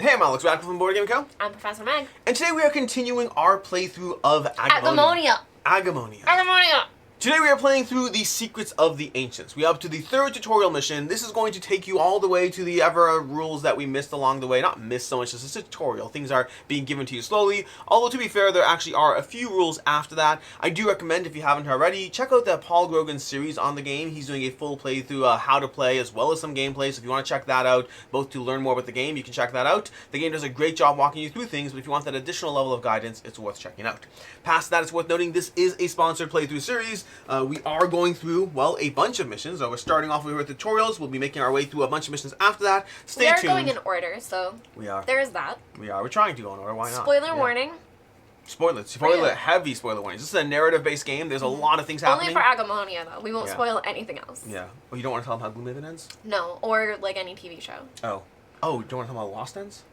Hey, I'm Alex Radcliffe from Board Game Co. I'm Professor Meg. And today we are continuing our playthrough of Agemonia. Agemonia. Today we are playing through the Secrets of the Ancients. We are up to the third tutorial mission. This is going to take you all the way to the ever rules that we missed along the way. Not missed so much, it's a tutorial. Things are being given to you slowly. Although to be fair, there actually are a few rules after that. I do recommend, if you haven't already, check out the Paul Grogan series on the game. He's doing a full playthrough, how to play, as well as some gameplay. So if you want to check that out, both to learn more about the game, you can check that out. The game does a great job walking you through things, but if you want that additional level of guidance, it's worth checking out. Past that, it's worth noting this is a sponsored playthrough series. We are going through, well, a bunch of missions. So we're starting off with tutorials. We'll be making our way through a bunch of missions after that. Stay tuned. We are going in order, so we are. There's that. We are. We're trying to go in order. Why not? Spoiler warning. Heavy spoiler warnings. This is a narrative-based game. There's a lot of things happening. Only for Agemonia, though. We won't spoil anything else. Yeah. Well, you don't want to tell them how Gloomhaven ends? No, or like any TV show. Oh. Oh, you don't want to talk about Lost Ends?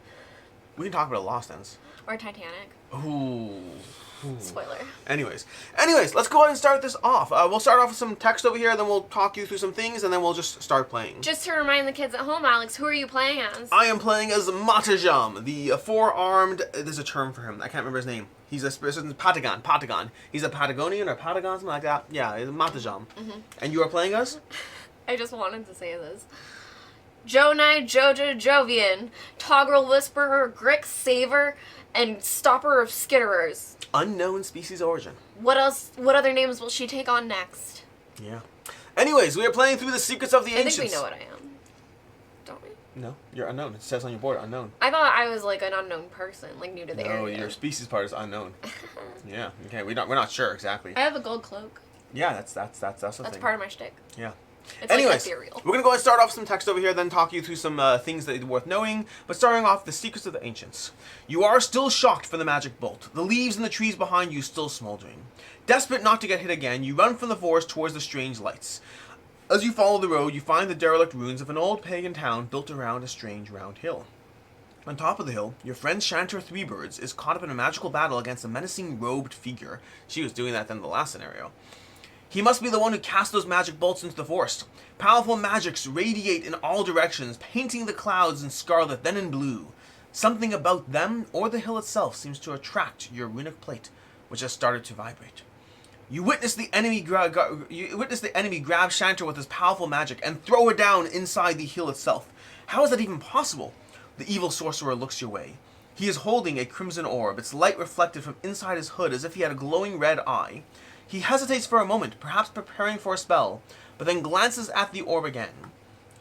We can talk about Lost Ends. Or Titanic. Ooh. Spoiler. Anyways, let's go ahead and start this off. We'll start off with some text over here, then we'll talk you through some things, and then we'll just start playing. Just to remind the kids at home, Alex, who are you playing as? I am playing as Matajam, the four-armed... There's a term for him. I can't remember his name. He's a Patagon. He's a Patagonian or Patagon, something like that. Yeah, he's a Matajam. And you are playing us? I just wanted to say this. Jonai, Joja, Jovian, Toggle Whisperer, Grick Saver, and Stopper of Skitterers. Unknown species origin. What else? What other names will she take on next? Yeah. Anyways, we are playing through the Secrets of the Ancients. I think we know what I am. Don't we? No, you're unknown. It says on your board, unknown. I thought I was like an unknown person, like new to the area. No, your species part is unknown. Yeah. Okay. We're not sure exactly. I have a gold cloak. Yeah, that's the That's thing. part of my shtick. Yeah. It's Anyways, like ethereal. we're going to go ahead and start off with some text over here, then talk you through some things that are worth knowing. But starting off, the Secrets of the Ancients. You are still shocked from the magic bolt. The leaves in the trees behind you still smoldering. Desperate not to get hit again, you run from the forest towards the strange lights. As you follow the road, you find the derelict ruins of an old pagan town built around a strange round hill. On top of the hill, your friend Chanter Threebirds is caught up in a magical battle against a menacing robed figure. She was doing that in the last scenario. He must be the one who cast those magic bolts into the forest. Powerful magics radiate in all directions, painting the clouds in scarlet, then in blue. Something about them, or the hill itself, seems to attract your runic plate, which has started to vibrate. You witness the enemy grab Chanter with his powerful magic and throw her down inside the hill itself. How is that even possible? The evil sorcerer looks your way. He is holding a crimson orb, its light reflected from inside his hood as if he had a glowing red eye. He hesitates for a moment, perhaps preparing for a spell, but then glances at the orb again.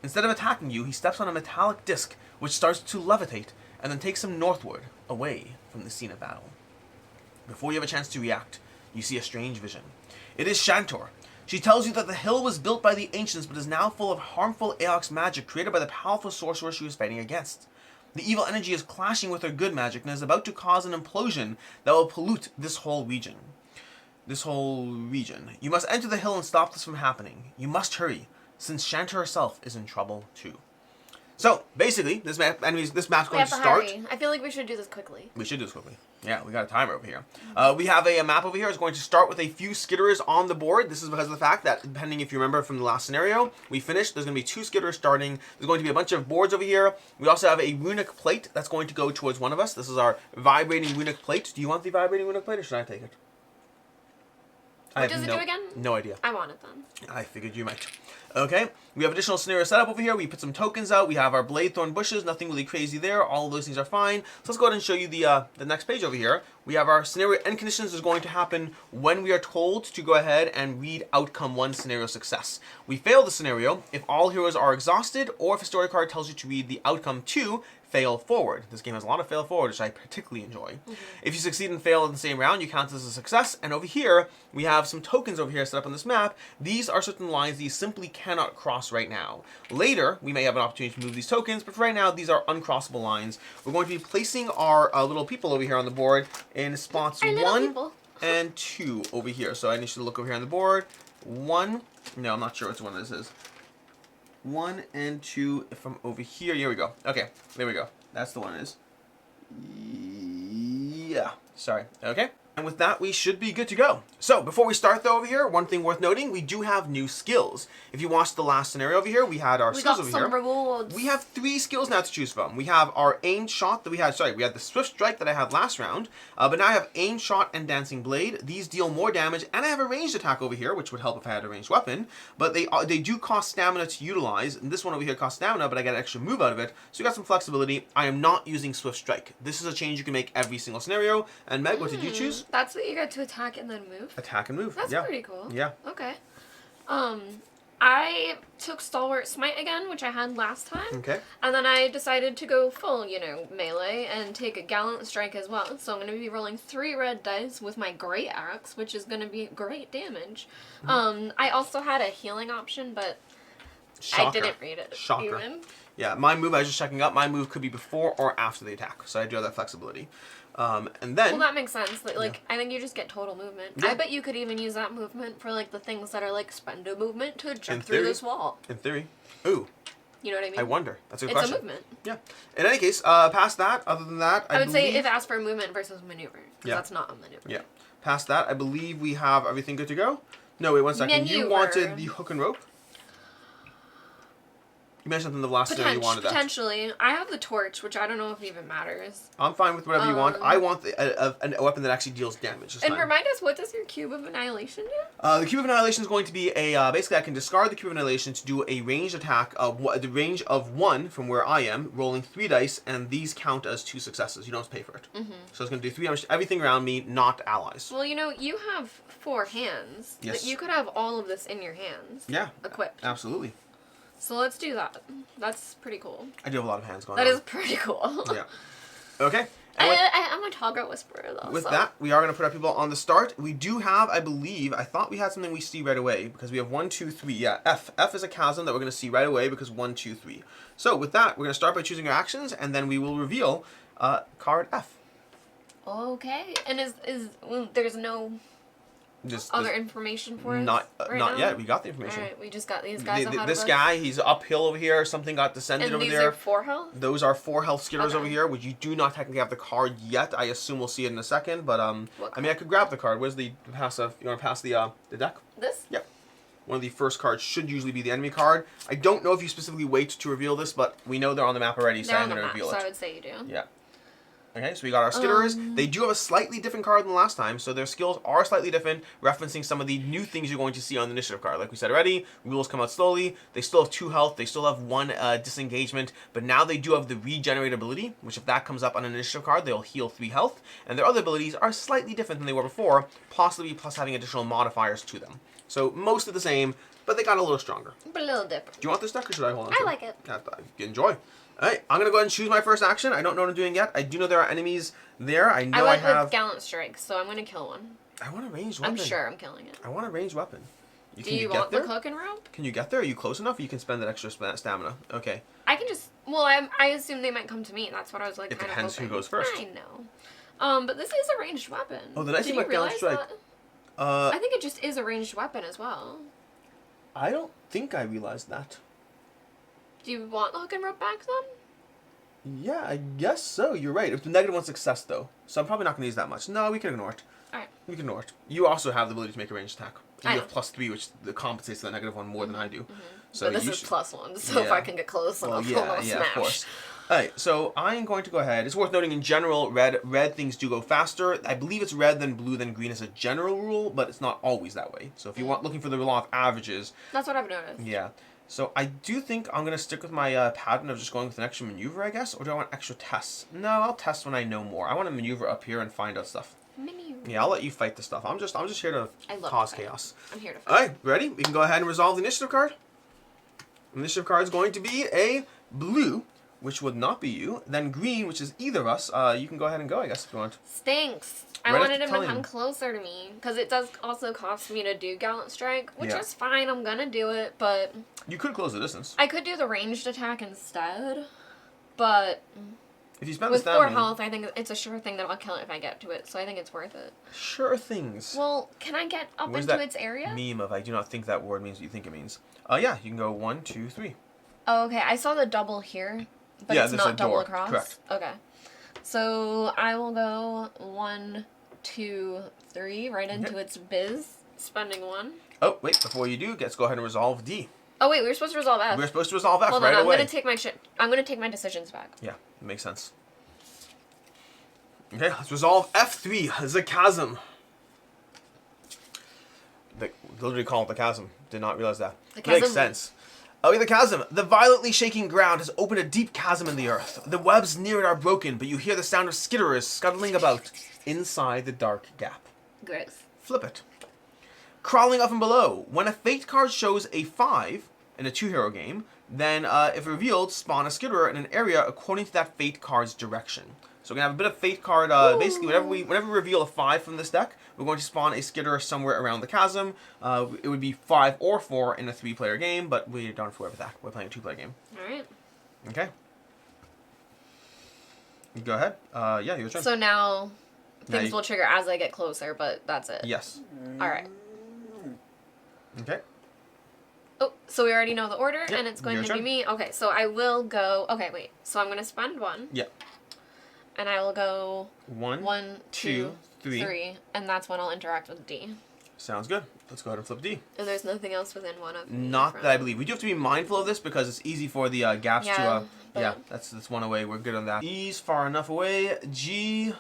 Instead of attacking you, he steps on a metallic disc, which starts to levitate, and then takes him northward, away from the scene of battle. Before you have a chance to react, you see a strange vision. It is Shantor. She tells you that the hill was built by the ancients, but is now full of harmful Aox magic created by the powerful sorcerer she was fighting against. The evil energy is clashing with her good magic and is about to cause an implosion that will pollute this whole region. You must enter the hill and stop this from happening. You must hurry, since Chanter herself is in trouble too. So, basically, this map's going to start. Hurry. I feel like we should do this quickly. We should do this quickly. Yeah, we got a timer over here. We have a map over here. It's going to start with a few skitterers on the board. This is because of the fact that, depending if you remember from the last scenario, we finished. There's going to be 2 skitterers starting. There's going to be a bunch of boards over here. We also have a runic plate that's going to go towards one of us. This is our vibrating runic plate. Do you want the vibrating runic plate, or should I take it? What does it do again? No idea. I want it then. I figured you might. Okay, we have additional scenario setup over here. We put some tokens out. We have our Bladethorn bushes. Nothing really crazy there. All of those things are fine. So let's go ahead and show you the next page over here. We have our scenario end conditions is going to happen when we are told to go ahead and read outcome 1 scenario success. We fail the scenario if all heroes are exhausted, or if a story card tells you to read the outcome 2, fail forward. This game has a lot of fail forward, which I particularly enjoy. If you succeed and fail in the same round, you count this as a success. And over here, we have some tokens over here set up on this map. These are certain lines that you simply cannot cross right now. Later, we may have an opportunity to move these tokens, but for right now, these are uncrossable lines. We're going to be placing our little people over here on the board in spots 1 and 2 over here. So I need you to look over here on the board. 1, no, I'm not sure which one this is. 1 and 2 from over here. Here we go. Okay, there we go. That's the one it is. Yeah. Sorry. Okay. And with that, we should be good to go. So, before we start though over here, one thing worth noting, we do have new skills. If you watched the last scenario over here, we had our skills over here. We got some rewards. We have 3 skills now to choose from. We have our aimed shot that we had, we had the swift strike that I had last round, but now I have aimed shot and dancing blade. These deal more damage, and I have a ranged attack over here, which would help if I had a ranged weapon, but they do cost stamina to utilize, and this one over here costs stamina, but I get an extra move out of it, so you got some flexibility. I am not using swift strike. This is a change you can make every single scenario. And Meg, what did you choose? That's what you get to attack and then move? Attack and move. That's pretty cool. Yeah. Okay. I took Stalwart Smite again, which I had last time. Okay. And then I decided to go full, melee and take a Gallant Strike as well. So I'm going to be rolling 3 red dice with my Great Axe, which is going to be great damage. I also had a healing option, but Shocker. I didn't read it. Shocker. Even. Yeah, my move, I was just checking up, my move could be before or after the attack, so I do have that flexibility. And then... Well, that makes sense. I think you just get total movement. Yeah. I bet you could even use that movement for, the things that are, spendo movement to jump In through theory. this wall. In theory. Ooh. You know what I mean? I wonder. That's a good It's question. a movement. Yeah. In any case, past that, other than that, I would say if asked for movement versus maneuver, because that's not a maneuver. Yeah. Past that, I believe we have everything good to go. No, wait, one second. You wanted the hook and rope? You mentioned in the last scenario you wanted that. Potentially. I have the torch, which I don't know if it even matters. I'm fine with whatever you want. I want a weapon that actually deals damage this time. Remind us, what does your Cube of Annihilation do? The Cube of Annihilation is going to be a... basically, I can discard the Cube of Annihilation to do a ranged attack of the range of 1 from where I am, rolling 3 dice, and these count as 2 successes. You don't have to pay for it. So it's going to do 3 damage to everything around me, not allies. Well, you have 4 hands. Yes. You could have all of this in your hands. Yeah. Equipped. Absolutely. So let's do that. That's pretty cool. I do have a lot of hands going on. That is pretty cool. Yeah. Okay. I'm a Toggle Whisperer, though. With that, we are going to put our people on the start. We do have, I believe, I thought we had something we see right away, because we have 1, 2, 3. Yeah, F. F is a chasm that we're going to see right away, because 1, 2, 3. So with that, we're going to start by choosing our actions, and then we will reveal card F. Okay. And there's no... other information for us? Not now? yet. We got the information. Alright, we just got these guys ahead This of us. guy, he's uphill over here. Something got descended over there. And these are 4 health? Those are 4 health skitters Okay. over here, which you do not technically have the card yet. I assume we'll see it in a second, but I mean, I could grab the card. Where's the pass? You want to pass the deck? This? Yep. One of the first cards should usually be the enemy card. I don't know if you specifically wait to reveal this, but we know they're on the map already, so I'm going to reveal it. So I would say you do. Yeah. Okay, so we got our skitters. They do have a slightly different card than last time, so their skills are slightly different, referencing some of the new things you're going to see on the initiative card. Like we said already, rules come out slowly. They still have 2 health. They still have 1 disengagement, but now they do have the regenerate ability, which if that comes up on an initiative card, they'll heal 3 health. And their other abilities are slightly different than they were before, possibly plus having additional modifiers to them. So mostly the same, but they got a little stronger. But a little different. Do you want this deck or should I hold on to I it? like it. Enjoy. Alright, I'm going to go ahead and choose my first action. I don't know what I'm doing yet. I do know there are enemies there. I know I have... with Gallant Strike, so I'm going to kill one. I want a ranged weapon. I'm sure I'm killing it. I want a ranged weapon. Do you want the hook and rope? Can you get there? Are you close enough? You can spend that extra stamina. Okay. I can just... Well, I assume they might come to me. That's what I was like. It kind of depends who hoping. goes first. I know. But this is a ranged weapon. Oh, the nice thing Did you about Gallant realize Strike... that? I think it just is a ranged weapon as well. I don't think I realized that. Do you want the hook and rope back then? Yeah, I guess so. You're right. It's a -1 success, though. So I'm probably not going to use that much. No, we can ignore it. Alright. We can ignore it. You also have the ability to make a ranged attack. You I have know. +3, which compensates for the -1 more than I do. So But this is +1, so if Yeah. I can get close, then I'll yeah, smash. of course. Alright, so I'm going to go ahead. It's worth noting in general, red things do go faster. I believe it's red, then blue, then green as a general rule, but it's not always that way. So if you want looking for the law of averages... That's what I've noticed. Yeah. So I do think I'm going to stick with my pattern of just going with an extra maneuver, I guess, or do I want extra tests? No, I'll test when I know more. I want to maneuver up here and find out stuff. Maneuver. Yeah, I'll let you fight the stuff. I'm just here to cause chaos. I'm here to fight. Alright, ready? We can go ahead and resolve the initiative card. Initiative card is going to be a blue, which would not be you. Then green, which is either of us. You can go ahead and go, I guess, if you want. Stinks. I Right wanted after him to telling come closer to me, because it does also cost me to do Gallant Strike, which Yeah. is fine, I'm gonna do it, but... You could close the distance. I could do the ranged attack instead, but... If you spend With the 4 stamina... health, I think it's a sure thing that I'll kill it if I get to it, so I think it's worth it. Sure things. Well, can I get up Where's into that its area? meme of I do not think that word means what you think it means. Yeah, you can go 1, 2, 3. Oh, okay, I saw the double here, but Yeah, it's there's not a double door. across. Correct. Okay. So I will go 1, 2, 3, right into its biz, spending 1. Oh, wait, before you do, let's go ahead and resolve D. Oh wait, we were supposed to resolve F. We're supposed to resolve F Hold right on, away. I'm gonna take my decisions back. Yeah, it makes sense. Okay, let's resolve F3, the chasm. They literally call it the chasm. Did not realize that. The chasm. Makes sense. Okay, the chasm. The violently shaking ground has opened a deep chasm in the earth. The webs near it are broken, but you hear the sound of skitterers scuttling about inside the dark gap. Gross. Flip it. Crawling up and below. When a fate card shows a 5 in a 2-hero game, then if revealed, spawn a skitterer in an area according to that fate card's direction. So we're going to have a bit of fate card, basically whenever we reveal a 5 from this deck, we're going to spawn a skitterer somewhere around the chasm. It would be 5 or 4 in a 3-player game, but we don't have to worry about that. We're playing a 2-player game. Alright. Okay. You go ahead. Yeah, your turn. So now things will trigger as I get closer, but that's it. Yes. Alright. Okay. Oh, so we already know the order, Yep, and it's going your to turn. be me. Okay, so I will go... Okay, wait. So I'm going to spend 1. Yeah. And I will go 1, 1, 2, 3. 3. And that's when I'll interact with D. Sounds good. Let's go ahead and flip D. And there's nothing else within one of me Not from- that I believe. We do have to be mindful of this because it's easy for the gaps Yeah, to... but- yeah, that's one away. We're good on that. E's far enough away. G,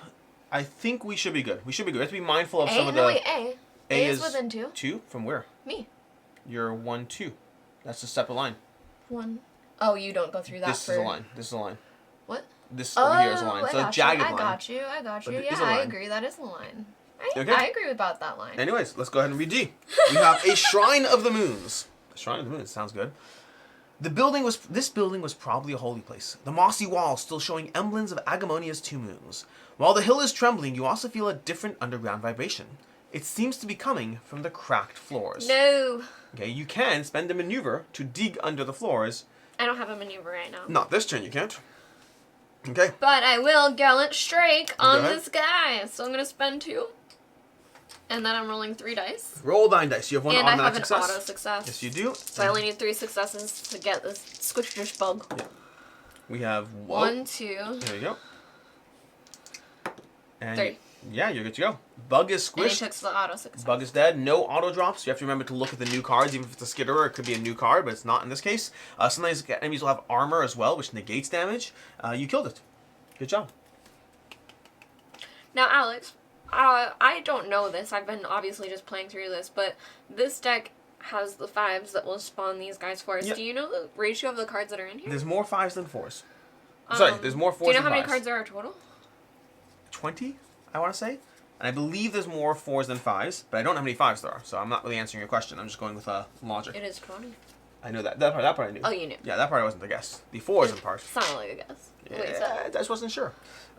I think we should be good. We should be good. We have to be mindful of some of the... Wait, A. A is within 2. 2? From where? Me. You're 1, 2. That's a separate line. 1. Oh, you don't go through that This is a line. This is a line. What? This over here is a line. I So a got jagged you. line. I got you. But it Yeah, is a I line. agree. That is the line. Okay. I agree about that line. Anyways, let's go ahead and read D. We have a Shrine of the Moons. A Shrine of the Moons sounds good. This building was probably a holy place. The mossy walls still showing emblems of Agemonia's 2 moons. While the hill is trembling, you also feel a different underground vibration. It seems to be coming from the cracked floors. No. Okay, you can spend a maneuver to dig under the floors. I don't have a maneuver right now. Not this turn, you can't. Okay. But I will gallant strike on ahead. this guy. So I'm going to spend 2. And then I'm rolling 3 dice. Roll 9 dice. You have one And I automatic have an success. auto success. Yes, you do. So I only need 3 successes to get this squishish bug. Yeah. We have 1, 2, There you go. And 3. Yeah, you're good to go. Bug is And he squished. took the auto success. Bug is dead. No auto drops. You have to remember to look at the new cards. Even if it's a skitterer, it could be a new card, but it's not in this case. Sometimes enemies will have armor as well, which negates damage. You killed it. Good job. Now, Alex, I don't know this. I've been obviously just playing through this, but this deck has the 5s that will spawn these guys for us. Yep. Do you know the ratio of the cards that are in here? There's more 5s than 4s. Sorry, there's more 4s than 5s. Do you know how many cards there are total? 20, I want to say. And I believe there's more 4s than 5s, but I don't know how many 5s there are, so I'm not really answering your question. I'm just going with logic. It is 20. I know that. That part I knew. Oh, you knew. Yeah, that part I wasn't the guess. The 4s and part. Sounded like a guess. Yeah, Wait, so I just wasn't sure.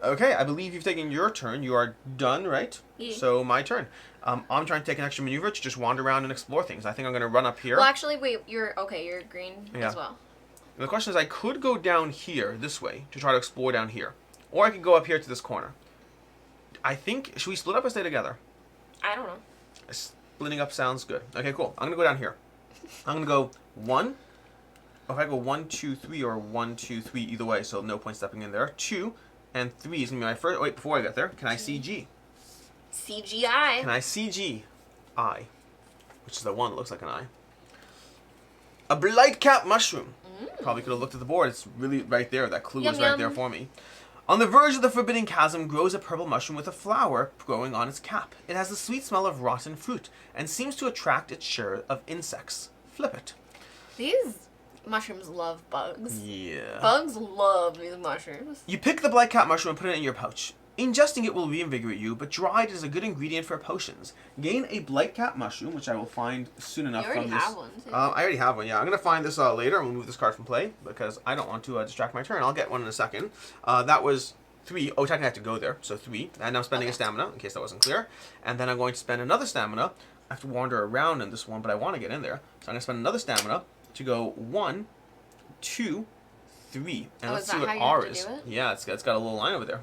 Okay, I believe you've taken your turn. You are done, right? Yeah. So my turn. I'm trying to take an extra maneuver to just wander around and explore things. I think I'm going to run up here. Well, actually, wait. You're green Yeah. as well. The question is, I could go down here this way to try to explore down here, or I could go up here to this corner. I think should we split up or stay together? I don't know. Splitting up sounds good. Okay, cool. I'm gonna go down here. I'm gonna go 1. If I go 1, 2, 3, or 1, 2, 3, either way, so no point stepping in there. 2 and 3 is gonna be my first. Wait, before I get there, can I see G? CGI. Can I see G? I, which is the one that looks like an eye. A blight cap mushroom. Probably could have looked at the board. It's really right there. That clue Yum, is right yum. there for me. On the verge of the forbidden chasm grows a purple mushroom with a flower growing on its cap. It has the sweet smell of rotten fruit and seems to attract its share of insects. Flip it. These mushrooms love bugs. Yeah. Bugs love these mushrooms. You pick the blight cap mushroom and put it in your pouch. Ingesting it will reinvigorate you, but dried is a good ingredient for potions. Gain a blight cap mushroom, which I will find soon enough You already from this. have one, too. I already have one, yeah. I'm going to find this later and we'll move this card from play because I don't want to distract my turn. I'll get one in a second. That was 3. Oh, technically I have to go there, so 3. And I'm spending a stamina, in case that wasn't clear. And then I'm going to spend another stamina. I have to wander around in this one, but I want to get in there. So I'm going to spend another stamina to go 1, 2, 3. And Oh, let's is see that what how you R have to is. do it? Yeah, it's got a little line over there.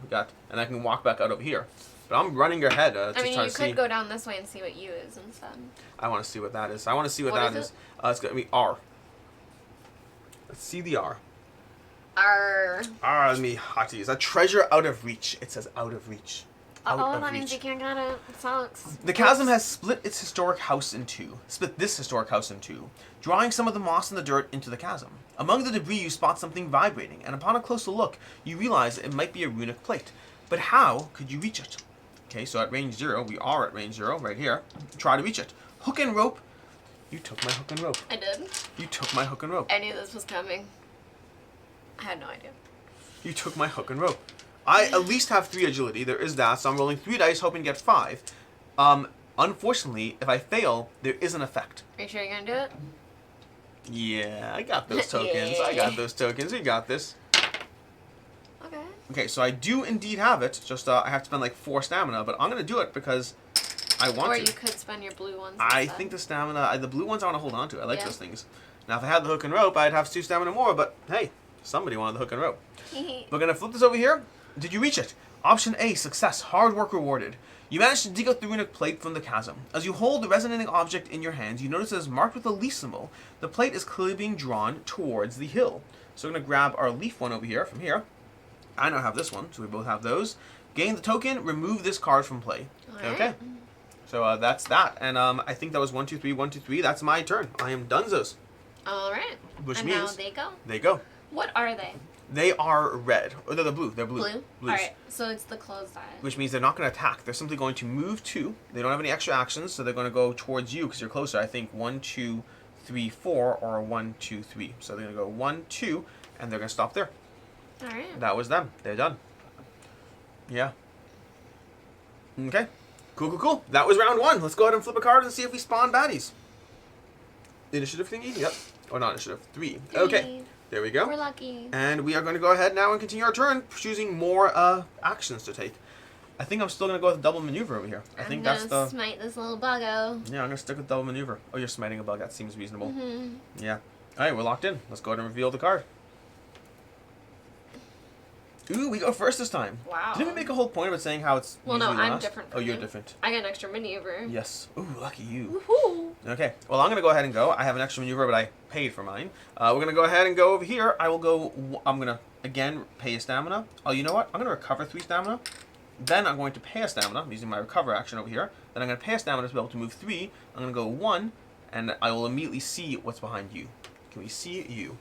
And I can walk back out over here. But I'm running ahead to I mean, try you to see. could go down this way and see what U is instead. I want to see what that is. I want to see what What that is is. It's going to be R. Let's see the R. R. R, let me hotties. A treasure out of reach. It says out of reach. Uh-oh, of that means you reach. can't get it. It sucks. The chasm has split this historic house in two, drawing some of the moss and the dirt into the chasm. Among the debris, you spot something vibrating, and upon a closer look, you realize it might be a runic plate. But how could you reach it? Okay, so at range 0, we are at range 0, right here. Try to reach it. Hook and rope. You took my hook and rope. I did. You took my hook and rope. I knew this was coming. I had no idea. You took my hook and rope. I at least have 3 agility. There is that, so I'm rolling 3 dice, hoping to get 5. Unfortunately, if I fail, there is an effect. Are you sure you're gonna do it? Yeah, I got those tokens. I got those tokens. We got this. Okay. Okay, so I do indeed have it. Just I have to spend like 4 stamina, but I'm gonna do it because I want or to. you could spend your blue ones. I instead. think the stamina, the blue ones I want to hold on to. I like Yeah. those things. Now, if I had the hook and rope, I'd have 2 stamina more. But hey, somebody wanted the hook and rope. We're gonna flip this over here. Did you reach it? Option A, success. Hard work rewarded. You managed to dig out the runic plate from the chasm. As you hold the resonating object in your hands, you notice it is marked with a leaf symbol. The plate is clearly being drawn towards the hill. So we're going to grab our leaf one over here, from here. I now have this one, so we both have those. Gain the token, remove this card from play. All Okay. right. So that's that. And I think that was 1, 2, 3, 1, 2, 3. That's my turn. I am donezos. All right. Which and means now they go. they go. What are they? They are red. Or they're blue. They're blue. Blue? Blues. Alright, so it's the closed eye. Which means they're not going to attack. They're simply going to move 2. They don't have any extra actions, so they're going to go towards you because you're closer. I think 1, 2, 3, 4, or 1, 2, 3. So they're going to go 1, 2, and they're going to stop there. Alright. That was them. They're done. Yeah. Okay. Cool, cool, cool. That was round 1. Let's go ahead and flip a card and see if we spawn baddies. Initiative thingy? Yep. Or not initiative. 3. Okay. There we go. We're lucky. And we are going to go ahead now and continue our turn, choosing more actions to take. I think I'm still going to go with double maneuver over here. I think that's the... I'm gonna smite this little buggo. Yeah, I'm going to stick with double maneuver. Oh, you're smiting a bug. That seems reasonable. Mm-hmm. Yeah. All right, we're locked in. Let's go ahead and reveal the card. Ooh, we go first this time. Wow. Didn't we make a whole point about saying how it's Well, no, usually I'm last? different Oh, from you're you. different. I get an extra maneuver. Yes. Ooh, lucky you. Woohoo! Okay, well, I'm going to go ahead and go. I have an extra maneuver, but I paid for mine. We're going to go ahead and go over here. I will go... I'm going to, again, pay a stamina. Oh, you know what? I'm going to recover 3 stamina. Then I'm going to pay a stamina. I'm using my recover action over here. Then I'm going to pay a stamina to be able to move 3. I'm going to go 1, and I will immediately see what's behind you. Can we see you?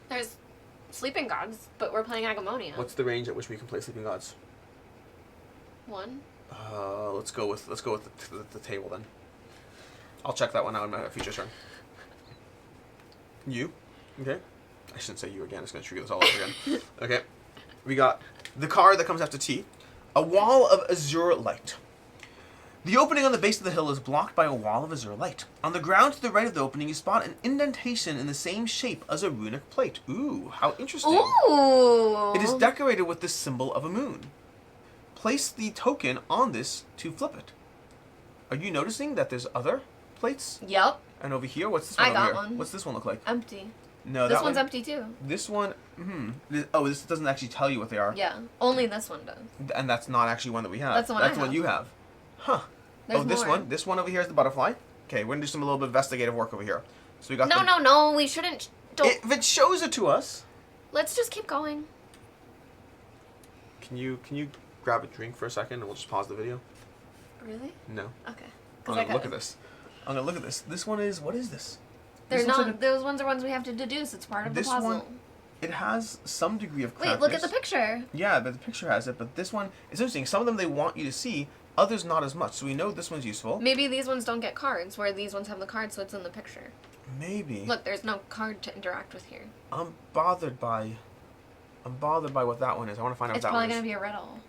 There's sleeping gods, but we're playing Agemonia. What's the range at which we can play Sleeping Gods? 1. Let's go with the table then. I'll check that one out in my future turn. You, okay? I shouldn't say you again. It's gonna trigger this all over again. Okay, we got the card that comes after T, a wall of azure light. The opening on the base of the hill is blocked by a wall of azure light. On the ground to the right of the opening, you spot an indentation in the same shape as a runic plate. Ooh, how interesting! Ooh! It is decorated with the symbol of a moon. Place the token on this to flip it. Are you noticing that there's other plates? Yep. And over here, what's this one I over got here? one. What's this one look like? Empty. No, This that one's one, empty too. This one, this doesn't actually tell you what they are. Yeah. Only this one does. And that's not actually one that we have. That's the one That's I one have. you have. Huh. There's this more. one. This one over here is the butterfly. Okay, we're gonna do some little bit of investigative work over here. So we got No, we shouldn't. Don't. If it shows it to us. Let's just keep going. Can you grab a drink for a second and we'll just pause the video? Really? No. Okay. I'm gonna look at this. I'm gonna look at this. This one is, what is this? They're This looks not. like Those ones are ones we have to deduce. It's part of the This puzzle. one- it has some degree of Wait, look at the picture. Yeah, but the picture has it. But this one is interesting. Some of them they want you to see, others not as much. So we know this one's useful. Maybe these ones don't get cards, where these ones have the cards, so it's in the picture. Maybe. Look, there's no card to interact with here. I'm bothered by what that one is. I want to find out It's what that probably one is. gonna be a riddle.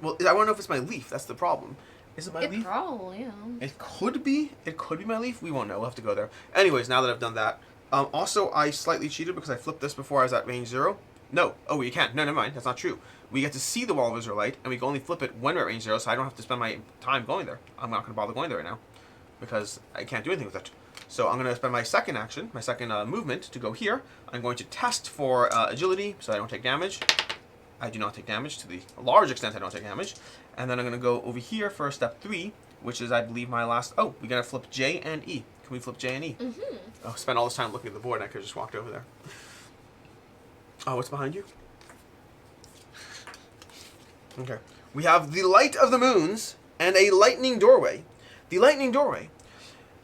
Well, I want to know if it's my leaf. That's the problem. Is it my It leaf? probably is. It could be. It could be my leaf. We won't know. We'll have to go there. Anyways, now that I've done that, also I slightly cheated because I flipped this before I was at range 0. No. Oh, you can't. No, never mind. That's not true. We get to see the wall of azure light, and we can only flip it when we're at range 0, so I don't have to spend my time going there. I'm not going to bother going there right now because I can't do anything with it. So I'm going to spend my second action, my second movement, to go here. I'm going to test for agility so I don't take damage. I do not take damage. To the large extent, I don't take damage. And then I'm going to go over here for step 3, which is, I believe, my last... Oh, we're going to flip J and E. Can we flip J and E? Mm-hmm. Oh, spent all this time looking at the board and I could have just walked over there. Oh, what's behind you? Okay. We have the light of the moons and a lightning doorway. The lightning doorway.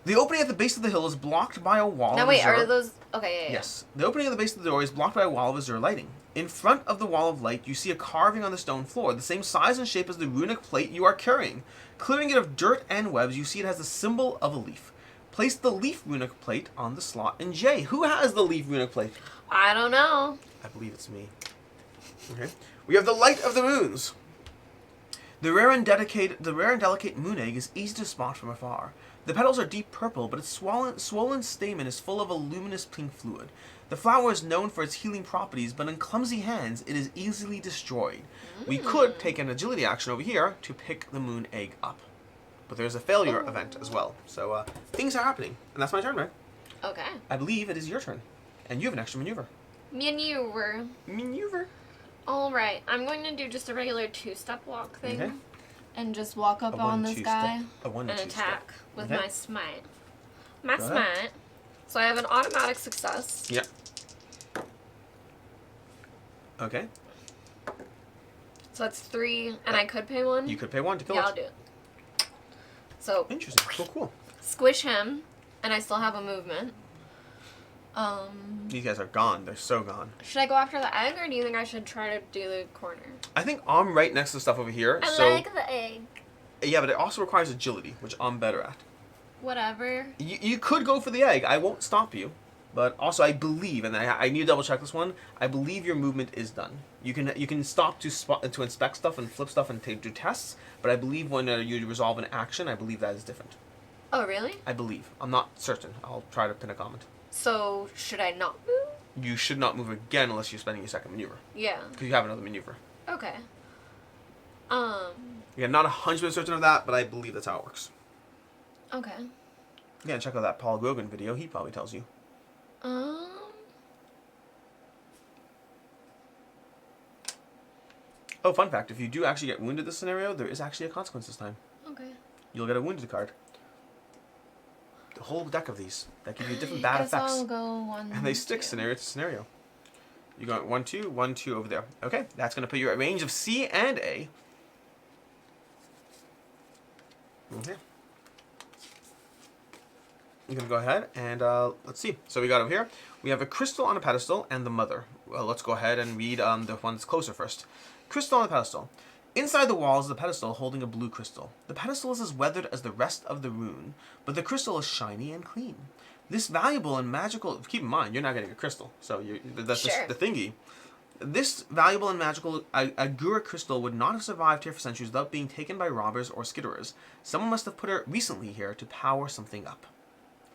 The opening at the base of the hill is blocked by a wall Now of wait, azure. are those... Okay, yeah. Yes. The opening at the base of the door is blocked by a wall of azure lighting. In front of the wall of light, you see a carving on the stone floor, the same size and shape as the runic plate you are carrying. Clearing it of dirt and webs, you see it has the symbol of a leaf. Place the leaf runic plate on the slot in J. Who has the leaf runic plate? I don't know. I believe it's me. Okay. We have the light of the moons. The rare and delicate moon egg is easy to spot from afar. The petals are deep purple, but its swollen stamen is full of a luminous pink fluid. The flower is known for its healing properties, but in clumsy hands, it is easily destroyed. We could take an agility action over here to pick the moon egg up. But there's a failure event as well. So things are happening. And that's my turn, right? Okay. I believe it is your turn. And you have an extra maneuver. Maneuver. Alright, I'm going to do just a regular 2-step walk thing. Okay. And just walk up on this guy and attack with my smite. Go ahead. So I have an automatic success. Yep. Okay. So that's 3, and I could pay 1? You could pay 1 to kill it. Yeah, I'll do it. So, interesting. Cool. Squish him, and I still have a movement. These guys are gone. They're so gone. Should I go after the egg, or do you think I should try to do the corner? I think I'm right next to the stuff over here. I so, like the egg. Yeah, but it also requires agility, which I'm better at. Whatever. You could go for the egg. I won't stop you. But also, I believe, and I need to double check this one. I believe your movement is done. You can stop to inspect stuff and flip stuff and do tests. But I believe when you resolve an action, I believe that is different. Oh, really? I believe. I'm not certain. I'll try to pin a comment. So, should I not move? You should not move again unless you're spending your second maneuver. Yeah. Because you have another maneuver. Okay. Yeah, not 100% certain of that, but I believe that's how it works. Okay. Yeah, check out that Paul Grogan video. He probably tells you. Oh, fun fact. If you do actually get wounded this scenario, there is actually a consequence this time. Okay. You'll get a wounded card. The whole deck of these that give you different bad effects. I'll go 1, and they stick scenario to scenario. You got 1, 2, 1, 2 over there. Okay, that's going to put you at range of C and A. Okay. You're going to go ahead and let's see. So we got over here. We have a crystal on a pedestal and the mother. Well, let's go ahead and read the one that's closer first. Crystal on the pedestal. Inside the walls is the pedestal holding a blue crystal. The pedestal is as weathered as the rest of the rune, but the crystal is shiny and clean. This valuable and magical... Keep in mind, you're not getting a crystal, so that's sure. the thingy. This valuable and magical Agura crystal would not have survived here for centuries without being taken by robbers or skitterers. Someone must have put it recently here to power something up.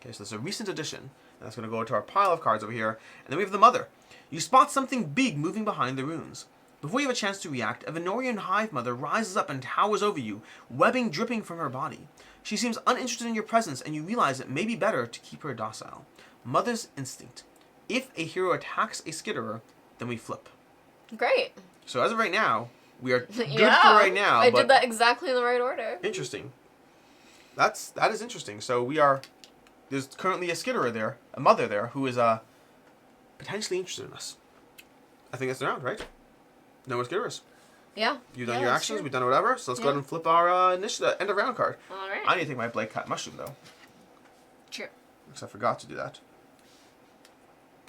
Okay, so this is a recent addition. And that's going to go to our pile of cards over here. And then we have the mother. You spot something big moving behind the runes. Before you have a chance to react, a Venorian hive mother rises up and towers over you, webbing dripping from her body. She seems uninterested in your presence, and you realize it may be better to keep her docile. Mother's instinct. If a hero attacks a skitterer, then we flip. Great. So as of right now, we are good Yeah, for right now. I did that exactly in the right order. Interesting. That is interesting. So there's currently a skitterer there, a mother there, who is potentially interested in us. I think that's the round, right? No more skitterers. Yeah. You've done your actions, we've done whatever, so let's go ahead and flip our initiative, end of round card. Alright. I need to take my Blade Cat Mushroom, though. Sure. Because I forgot to do that.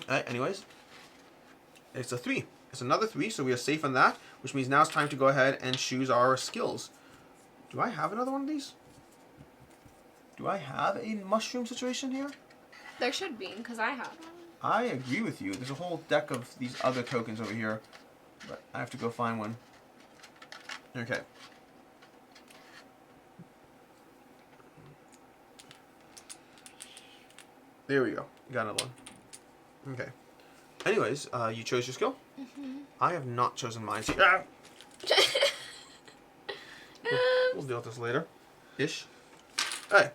Alright, anyways. It's a 3. It's another 3, so we are safe on that, which means now it's time to go ahead and choose our skills. Do I have another one of these? Do I have a mushroom situation here? There should be, because I have one. I agree with you. There's a whole deck of these other tokens over here, but I have to go find one. Okay. There we go. Got another one. Okay. Anyways, you chose your skill? Mm-hmm. I have not chosen mine. So, we'll deal with this later. Ish. Alright.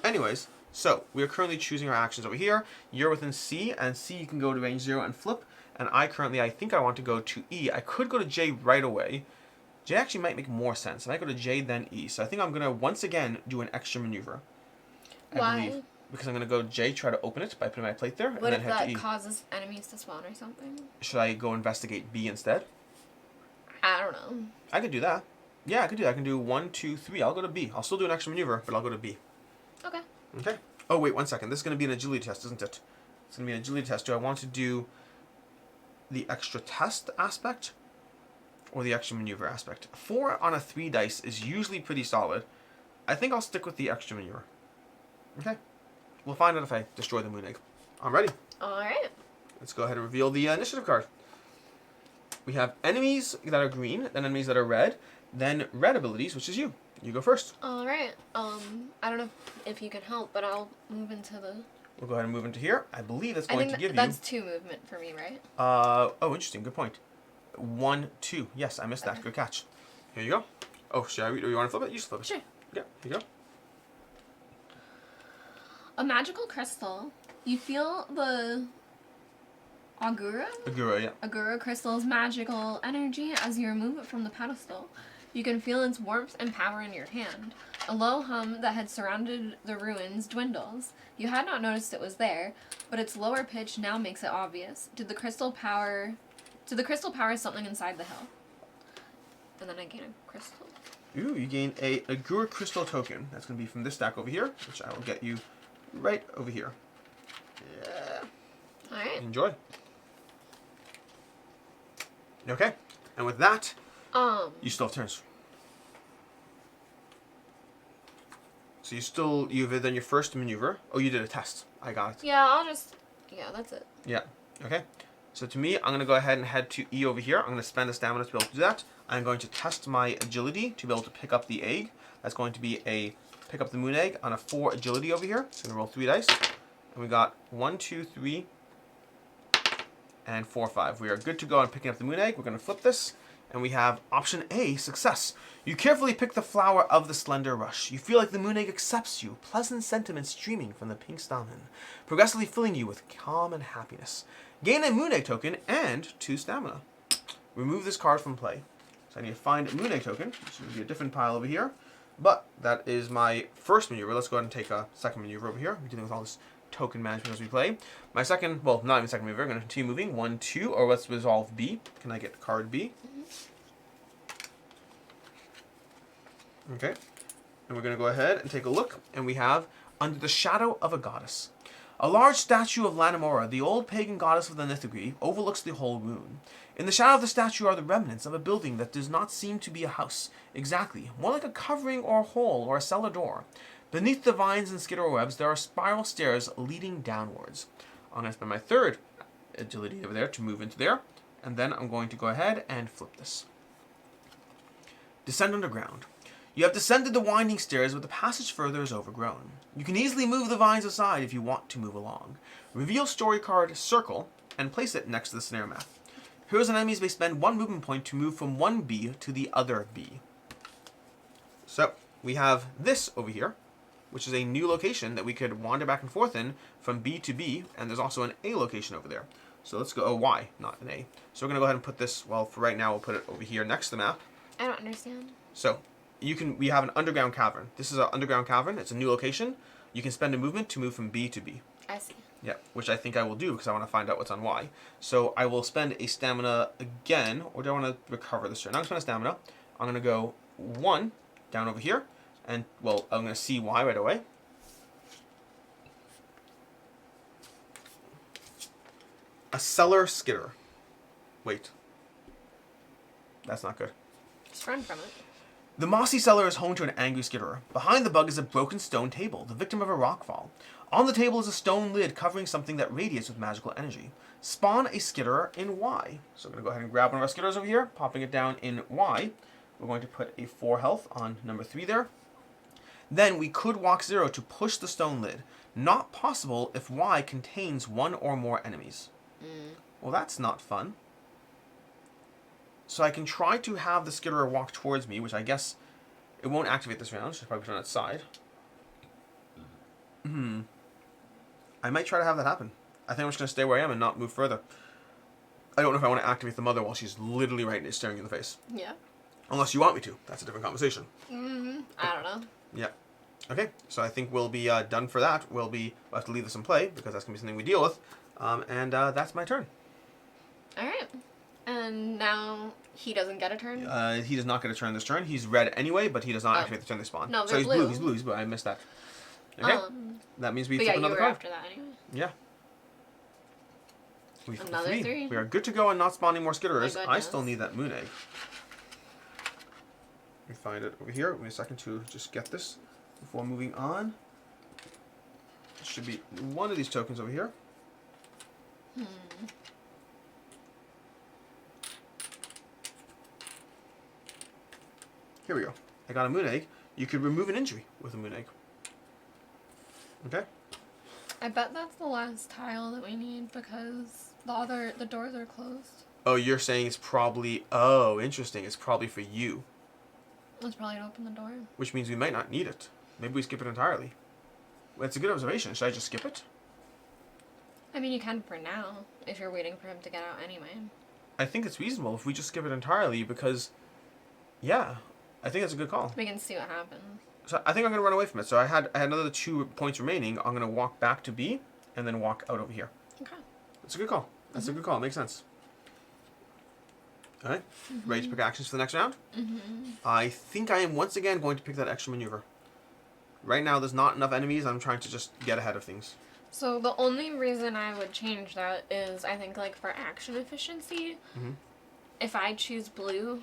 Anyways, so we are currently choosing our actions over here. You're within C, and C you can go to range 0 and flip. And I think I want to go to E. I could go to J right away. J actually might make more sense. I might go to J then E. So I think I'm going to once again do an extra maneuver. Why? Believe, because I'm going to go J, try to open it by putting my plate there, What and if then head that to E. causes enemies to spawn or something? Should I go investigate B instead? I don't know. I could do that. Yeah, I could do that. I can do 1, 2, 3. I'll go to B. I'll still do an extra maneuver, but I'll go to B. Okay. Okay. Oh, wait, 1 second. This is going to be an agility test, isn't it? It's going to be an agility test. Do I want to do the extra test aspect or the extra maneuver aspect? 4 on a 3 dice is usually pretty solid. I think I'll stick with the extra maneuver. Okay. We'll find out if I destroy the moon egg. I'm ready. All right. Let's go ahead and reveal the initiative card. We have enemies that are green, then enemies that are red, then red abilities, which is you. You go first. All right. I don't know if you can help, but I'll move into the... We'll go ahead and move into here. I believe that's I going think to give that's 2 movement for me, right? you... oh, interesting. Good point. 1, 2. Yes, I missed that. Okay. Good catch. Here you go. Oh, should I read? Do you want to flip it? You just flip it. Sure. Yeah, here you go. A magical crystal. You feel the Agura? Agura, yeah. Agura crystal's magical energy as you remove it from the pedestal. You can feel its warmth and power in your hand. A low hum that had surrounded the ruins dwindles. You had not noticed it was there, but its lower pitch now makes it obvious. Did the crystal power something inside the hill? And then I gain a crystal. Ooh, you gain a Agura crystal token. That's going to be from this stack over here, which I will get you right over here. Yeah. All right. Enjoy. Okay. And with that, you still have turns. So you've done your first maneuver. Oh, you did a test. I got it. Yeah, that's it. Yeah. Okay. So to me, I'm going to go ahead and head to E over here. I'm going to spend a stamina to be able to do that. I'm going to test my agility to be able to pick up the egg. That's going to be a pick up the moon egg on a 4 agility over here. So I'm going to roll 3 dice. And we got 1, 2, 3, and 4, 5. We are good to go on picking up the moon egg. We're going to flip this. And we have option A, success. You carefully pick the flower of the slender rush. You feel like the moon egg accepts you, pleasant sentiments streaming from the pink stamen, progressively filling you with calm and happiness. Gain a moon egg token and 2 stamina. Remove this card from play. So I need to find a moon egg token, which will be a different pile over here. But that is my first maneuver. Let's go ahead and take a second maneuver over here. We're dealing with all this token management as we play. My second, well, not even second maneuver. I'm going to continue moving. 1, 2, or let's resolve B. Can I get card B? Okay, and we're going to go ahead and take a look, and we have Under the Shadow of a Goddess. A large statue of Lanamora, the old pagan goddess of the Nithagri, overlooks the whole ruin. In the shadow of the statue are the remnants of a building that does not seem to be a house, exactly, more like a covering or a hole or a cellar door. Beneath the vines and skittle webs, there are spiral stairs leading downwards. I'm going to spend my third agility over there to move into there, and then I'm going to go ahead and flip this. Descend underground. You have descended the winding stairs, but the passage further is overgrown. You can easily move the vines aside if you want to move along. Reveal story card Circle and place it next to the snare map. Heroes and enemies may spend 1 movement point to move from one B to the other B. So, we have this over here, which is a new location that we could wander back and forth in from B to B, and there's also an A location over there. So let's go, Y, not an A. So we're going to go ahead and put this, well, for right now, we'll put it over here next to the map. I don't understand. So, we have an underground cavern. This is an underground cavern. It's a new location. You can spend a movement to move from B to B. I see. Yeah, which I think I will do because I want to find out what's on Y. So I will spend a stamina again, or do I want to recover this turn? I'm going to spend a stamina. I'm going to go 1 down over here, and, well, I'm going to see Y right away. A cellar skitter. Wait. That's not good. Just run from it. The mossy cellar is home to an angry skitterer. Behind the bug is a broken stone table, the victim of a rockfall. On the table is a stone lid covering something that radiates with magical energy. Spawn a skitterer in Y. So we're going to go ahead and grab one of our skitterers over here, popping it down in Y. We're going to put a 4 health on number 3 there. Then we could walk 0 to push the stone lid. Not possible if Y contains 1 or more enemies. Well, that's not fun. So I can try to have the skitterer walk towards me, which I guess it won't activate this round. Should probably put it on its side. I might try to have that happen. I think I'm just going to stay where I am and not move further. I don't know if I want to activate the mother while she's literally right staring you in the face. Yeah. Unless you want me to. That's a different conversation. I don't know. Yeah. Okay, so I think we'll be done for that. We'll have to leave this in play because that's going to be something we deal with. And that's my turn. All right. And then now he doesn't get a turn? He does not get a turn this turn. He's red anyway, but he does not Oh. activate the turn they spawn. No, so they're he's blue. He's blue. I missed that. Okay. That means we But flip yeah, you another were card. after that anyway. Yeah. We flip Another 3. We are good to go and not spawning more skitterers. My I still goodness. need that moon egg. We find it over here. Wait a second to just get this before moving on. It should be one of these tokens over here. Here we go. I got a moon egg. You could remove an injury with a moon egg. Okay. I bet that's the last tile that we need because the doors are closed. Oh, you're saying it's probably... Oh, interesting. It's probably for you. Let's probably open the door. Which means we might not need it. Maybe we skip it entirely. Well, it's a good observation. Should I just skip it? I mean, you can for now, if you're waiting for him to get out anyway. I think it's reasonable if we just skip it entirely because... Yeah. I think that's a good call. We can see what happens. So I think I'm going to run away from it. So I had another 2 points remaining. I'm going to walk back to B and then walk out over here. Okay. That's a good call. That's a good call. It makes sense. All right. Ready to pick actions for the next round? I think I am once again going to pick that extra maneuver. Right now, there's not enough enemies. I'm trying to just get ahead of things. So the only reason I would change that is I think like for action efficiency, if I choose blue,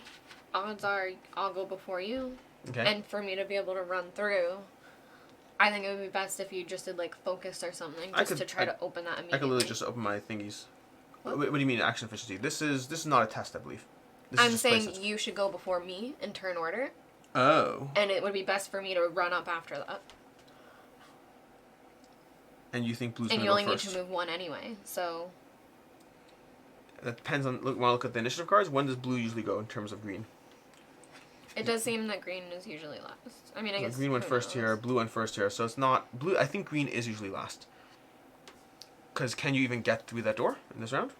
odds are I'll go before you. Okay. And for me to be able to run through, I think it would be best if you just did like focus or something just to try to open that immediately. I could literally just open my thingies. What do you mean action efficiency? This is not a test, I believe. I'm saying you should go before me in turn order. Oh. And it would be best for me to run up after that. And you think blue's and going you to go only first? need to move 1 anyway, so... That depends on... When I look at the initiative cards, when does blue usually go in terms of green? It does seem that green is usually last. I mean, I guess... Green went first here, blue went first here, so it's not... Blue. I think green is usually last. Because can you even get through that door in this round?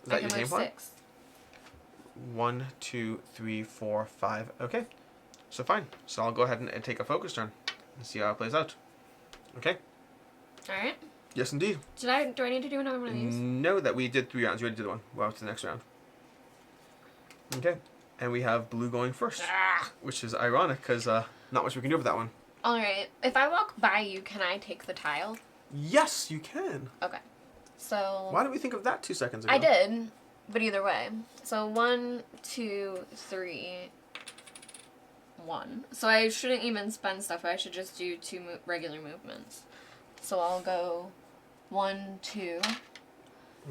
Is that your game plan? 6. 1, 2, 3, 4, 5. Okay. So fine. So I'll go ahead and take a focus turn and see how it plays out. Okay. Alright. Yes, indeed. Do I need to do another one of these? No, that we did 3 rounds. We already did one. Well, to the next round. Okay. And we have blue going first. Which is ironic because not much we can do with that one. Alright. If I walk by you, can I take the tile? Yes, you can. Okay. So... Why didn't we think of that 2 seconds ago? I did, but either way. So 1, 2, 3, 1. So I shouldn't even spend stuff. I should just do 2 regular movements. So I'll go 1, 2,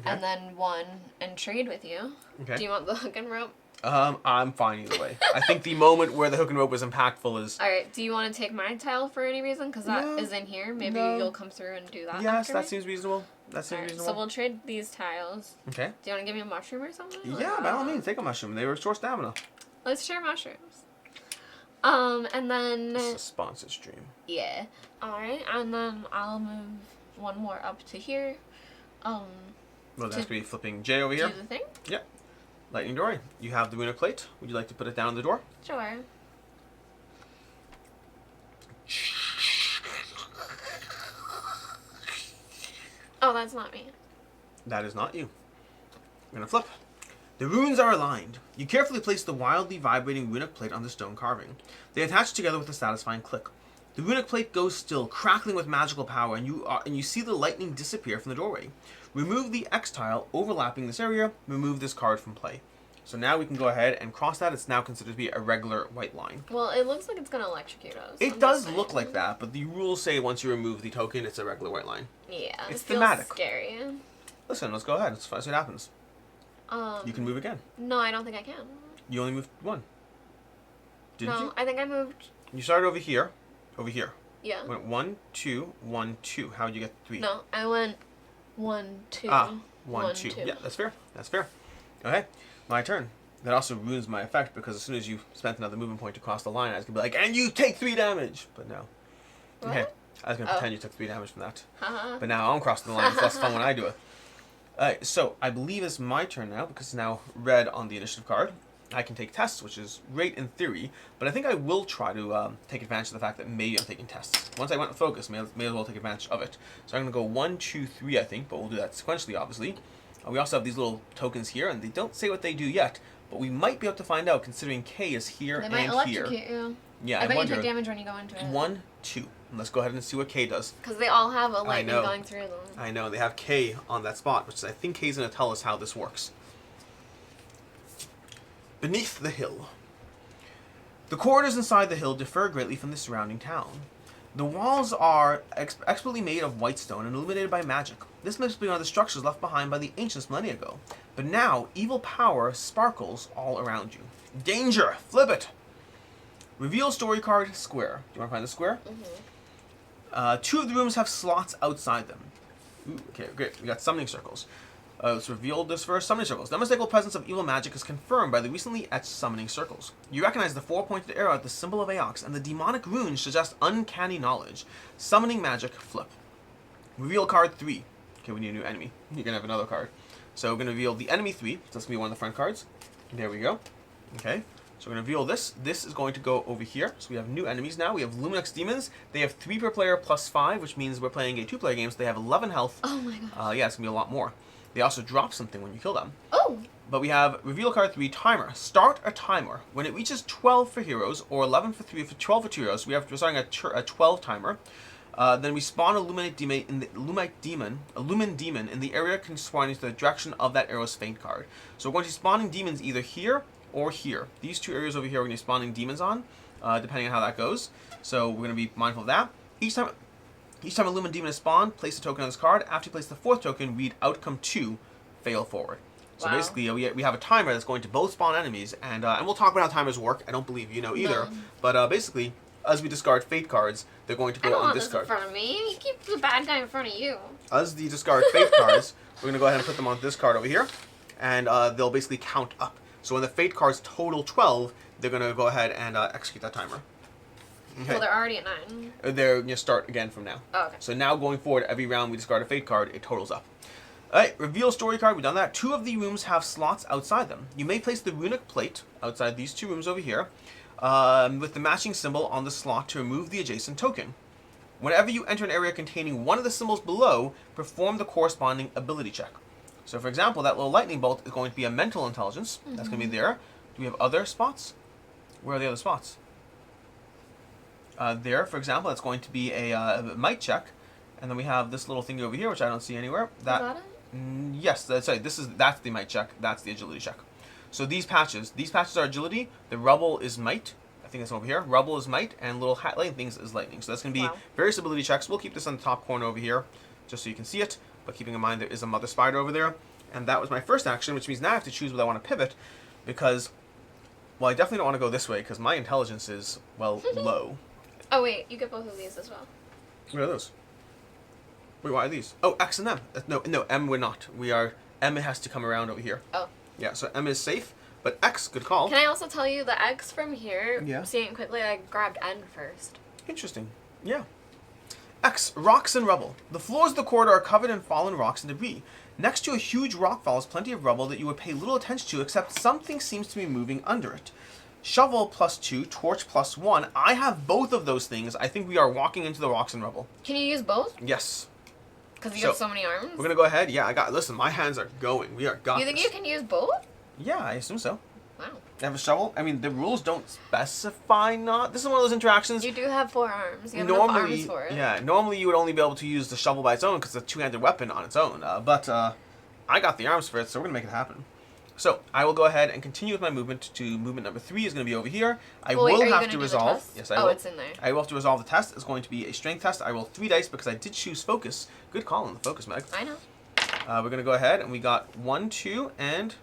and then 1, and trade with you. Okay. Do you want the hook and rope? I'm fine either way. I think the moment where the hook and rope was impactful is... Alright, do you want to take my tile for any reason? Because that is in here. Maybe you'll come through and do that. Yes, after that me? seems reasonable. That seems reasonable. So we'll trade these tiles. Okay. Do you want to give me a mushroom or something? Yeah, by all means, take a mushroom. They restore stamina. Let's share mushrooms. And then... This is a sponsored stream. Yeah. Alright, and then I'll move 1 more up to here. Well, that's going to be flipping J over here. Do the thing? Yep. Lightning Dory. You have the runic plate. Would you like to put it down on the door? Sure. Oh, that's not me. That is not you. I'm going to flip. The runes are aligned. You carefully place the wildly vibrating runic plate on the stone carving. They attach together with a satisfying click. The runic plate goes still, crackling with magical power, and you see the lightning disappear from the doorway. Remove the X tile overlapping this area. Remove this card from play. So now we can go ahead and cross that. It's now considered to be a regular white line. Well, it looks like it's going to electrocute us. It does look like that, but the rules say once you remove the token, it's a regular white line. Yeah, It's it feels thematic. Scary. Listen, let's go ahead. Let's see what happens. You can move again. No, I don't think I can. You only moved 1. Didn't you? No, I think I moved... You started over here. Over here. Yeah. Went 1, 2, 1, 2. How would you get 3? No, I went 1, 2. 1, 2. Yeah, that's fair. That's fair. Okay, my turn. That also ruins my effect because as soon as you spent another movement point to cross the line, I was going to be like, and you take 3 damage! But no. What? Okay, I was going to pretend you took 3 damage from that. Haha. But now I'm crossing the line. It's less fun when I do it. Alright, so I believe it's my turn now because it's now red on the initiative card. I can take tests, which is great in theory, but I think I will try to take advantage of the fact that maybe I'm taking tests. Once I went to focus, may as well take advantage of it. So I'm going to go 1, 2, 3, I think, but we'll do that sequentially, obviously. We also have these little tokens here, and they don't say what they do yet, but we might be able to find out considering K is here They and might here. electrocute you. Yeah, I bet wonder. you take damage when you go into it. 1, 2. Let's go ahead and see what K does. Because they all have a lightning going through them. I know, they have K on that spot, which I think K is going to tell us how this works. Beneath the hill. The corridors inside the hill differ greatly from the surrounding town. The walls are expertly made of white stone and illuminated by magic. This must be one of the structures left behind by the ancients millennia ago. But now, evil power sparkles all around you. Danger! Flip it! Reveal story card square. Do you want to find the square? Mm-hmm. 2 of the rooms have slots outside them. Ooh, okay, great. We got summoning circles. Let's reveal this first. Summoning circles. The unmistakable presence of evil magic is confirmed by the recently etched summoning circles. You recognize the 4-pointed arrow at the symbol of Aox, and the demonic runes suggest uncanny knowledge. Summoning magic, flip. Reveal card 3. Okay, we need a new enemy. You're going to have another card. So we're going to reveal the enemy 3. So that's going to be one of the front cards. There we go. Okay. So we're going to reveal this. This is going to go over here. So we have new enemies now. We have Luminux Demons. They have 3 per player plus 5, which means we're playing a 2-player game, so they have 11 health. Oh my god. Yeah, it's going to be a lot more. They also drop something when you kill them. Oh! But we have Reveal Card 3, Timer. Start a timer. When it reaches 12 for heroes, or 11 for 3, for 12 for 2 heroes, we're starting a 12 timer. Then we spawn a Lumen Demon in the area corresponding to the direction of that arrow's faint card. So we're going to be spawning demons either here or here. These 2 areas over here we're going to be spawning demons on, depending on how that goes. So we're going to be mindful of that. Each time a Lumen Demon is spawned, place a token on this card. After you place the 4th token, read Outcome 2, fail forward. So wow. basically, we have a timer that's going to both spawn enemies, and we'll talk about how timers work. I don't believe you know either. No. But basically, as we discard fate cards, they're going to go on this card. I don't want this in front of me. You keep the bad guy in front of you. As the discard fate cards, we're going to go ahead and put them on this card over here, and they'll basically count up. So when the fate cards total 12, they're going to go ahead and execute that timer. Okay. Well, they're already at 9. They're going to start again from now. Oh, okay. So now going forward, every round we discard a fate card, it totals up. Alright, reveal story card, we've done that. 2 of the rooms have slots outside them. You may place the runic plate outside these 2 rooms over here, with the matching symbol on the slot to remove the adjacent token. Whenever you enter an area containing one of the symbols below, perform the corresponding ability check. So for example, that little lightning bolt is going to be a mental intelligence. Mm-hmm. That's going to be there. Do we have other spots? Where are the other spots? There, for example, that's going to be a might check. And then we have this little thing over here, which I don't see anywhere. Is that it? Yes, that's right. That's the might check. That's the agility check. So these patches are agility. The rubble is might. I think that's over here. Rubble is might, and little hat lightning things is lightning. So that's going to be various ability checks. We'll keep this on the top corner over here, just so you can see it. But keeping in mind there is a mother spider over there, and that was my first action, which means now I have to choose whether I want to pivot, because, well, I definitely don't want to go this way because my intelligence is low. Oh wait, you get both of these as well. What are those? Wait, why are these? Oh, X and M. No, M we're not. M has to come around over here. Oh. Yeah, so M is safe, but X, good call. Can I also tell you the X from here? Yeah. Seeing it quickly, I grabbed N first. Interesting. Yeah. X, rocks and rubble. The floors of the corridor are covered in fallen rocks and debris. Next to a huge rock fall is plenty of rubble that you would pay little attention to, except something seems to be moving under it. Shovel +2, torch +1. I have both of those things. I think we are walking into the rocks and rubble. Can you use both? Yes. Because you have so many arms? We're going to go ahead. Yeah, listen, my hands are going. We are got You think you can use both? Yeah, I assume so. Wow. I have a shovel. I mean, the rules don't specify not. This is one of those interactions. You do have 4 arms. You have enough arms for it. Yeah, normally you would only be able to use the shovel by its own because it's a 2-handed weapon on its own. But I got the arms for it, so we're going to make it happen. So, I will go ahead and continue with my movement to movement number 3 is going to be over here. I will have to resolve. Yes, I will. Oh, it's in there. I will have to resolve the test. It's going to be a strength test. I roll 3 dice because I did choose focus. Good call on the focus, Meg. I know. We're going to go ahead and we got 1, 2, and...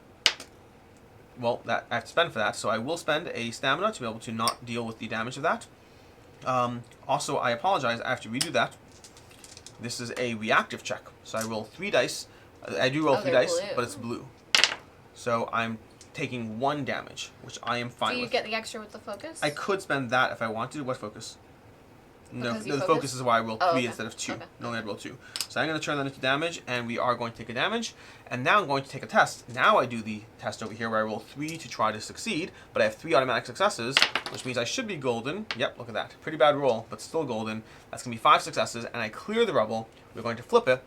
Well, that I have to spend for that, so I will spend a stamina to be able to not deal with the damage of that. Also, I apologize. I have to redo that. This is a reactive check. So I roll 3 dice. I do roll 3 dice, but it's blue. So I'm taking 1 damage, which I am fine with. So you get the extra with the focus? I could spend that if I wanted. What focus? No, Because the focus is why I rolled 3 instead of 2. Okay. No, I rolled 2. So I'm going to turn that into damage, and we are going to take a damage. And now I'm going to take a test. Now I do the test over here where I roll 3 to try to succeed, but I have 3 automatic successes, which means I should be golden. Yep, look at that. Pretty bad roll, but still golden. That's going to be 5 successes, and I clear the rubble. We're going to flip it.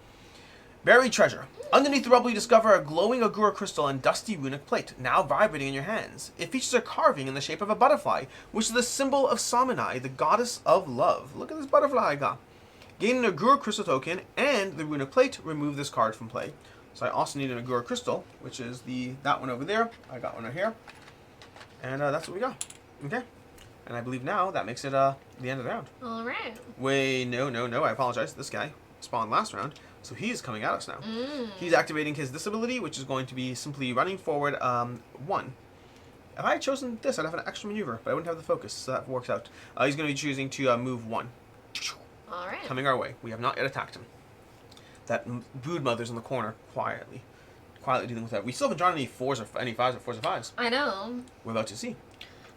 Buried treasure. Underneath the rubble, you discover a glowing agura crystal and dusty runic plate, now vibrating in your hands. It features a carving in the shape of a butterfly, which is the symbol of Samanai, the goddess of love. Look at this butterfly I got. Gain an agura crystal token and the runic plate. Remove this card from play. So I also need an agura crystal, which is that one over there. I got one right here. And that's what we got. Okay. And I believe now that makes it the end of the round. All right. Wait, no. I apologize. This guy spawned last round. So he is coming at us now. He's activating his disability, which is going to be simply running forward 1. If I had chosen this, I'd have an extra maneuver, but I wouldn't have the focus, so that works out. He's going to be choosing to move 1. All right. Coming our way. We have not yet attacked him. That brood mother's in the corner, quietly dealing with that. We still haven't drawn any 4s or any 5s or 4s or 5s. I know. We're about to see.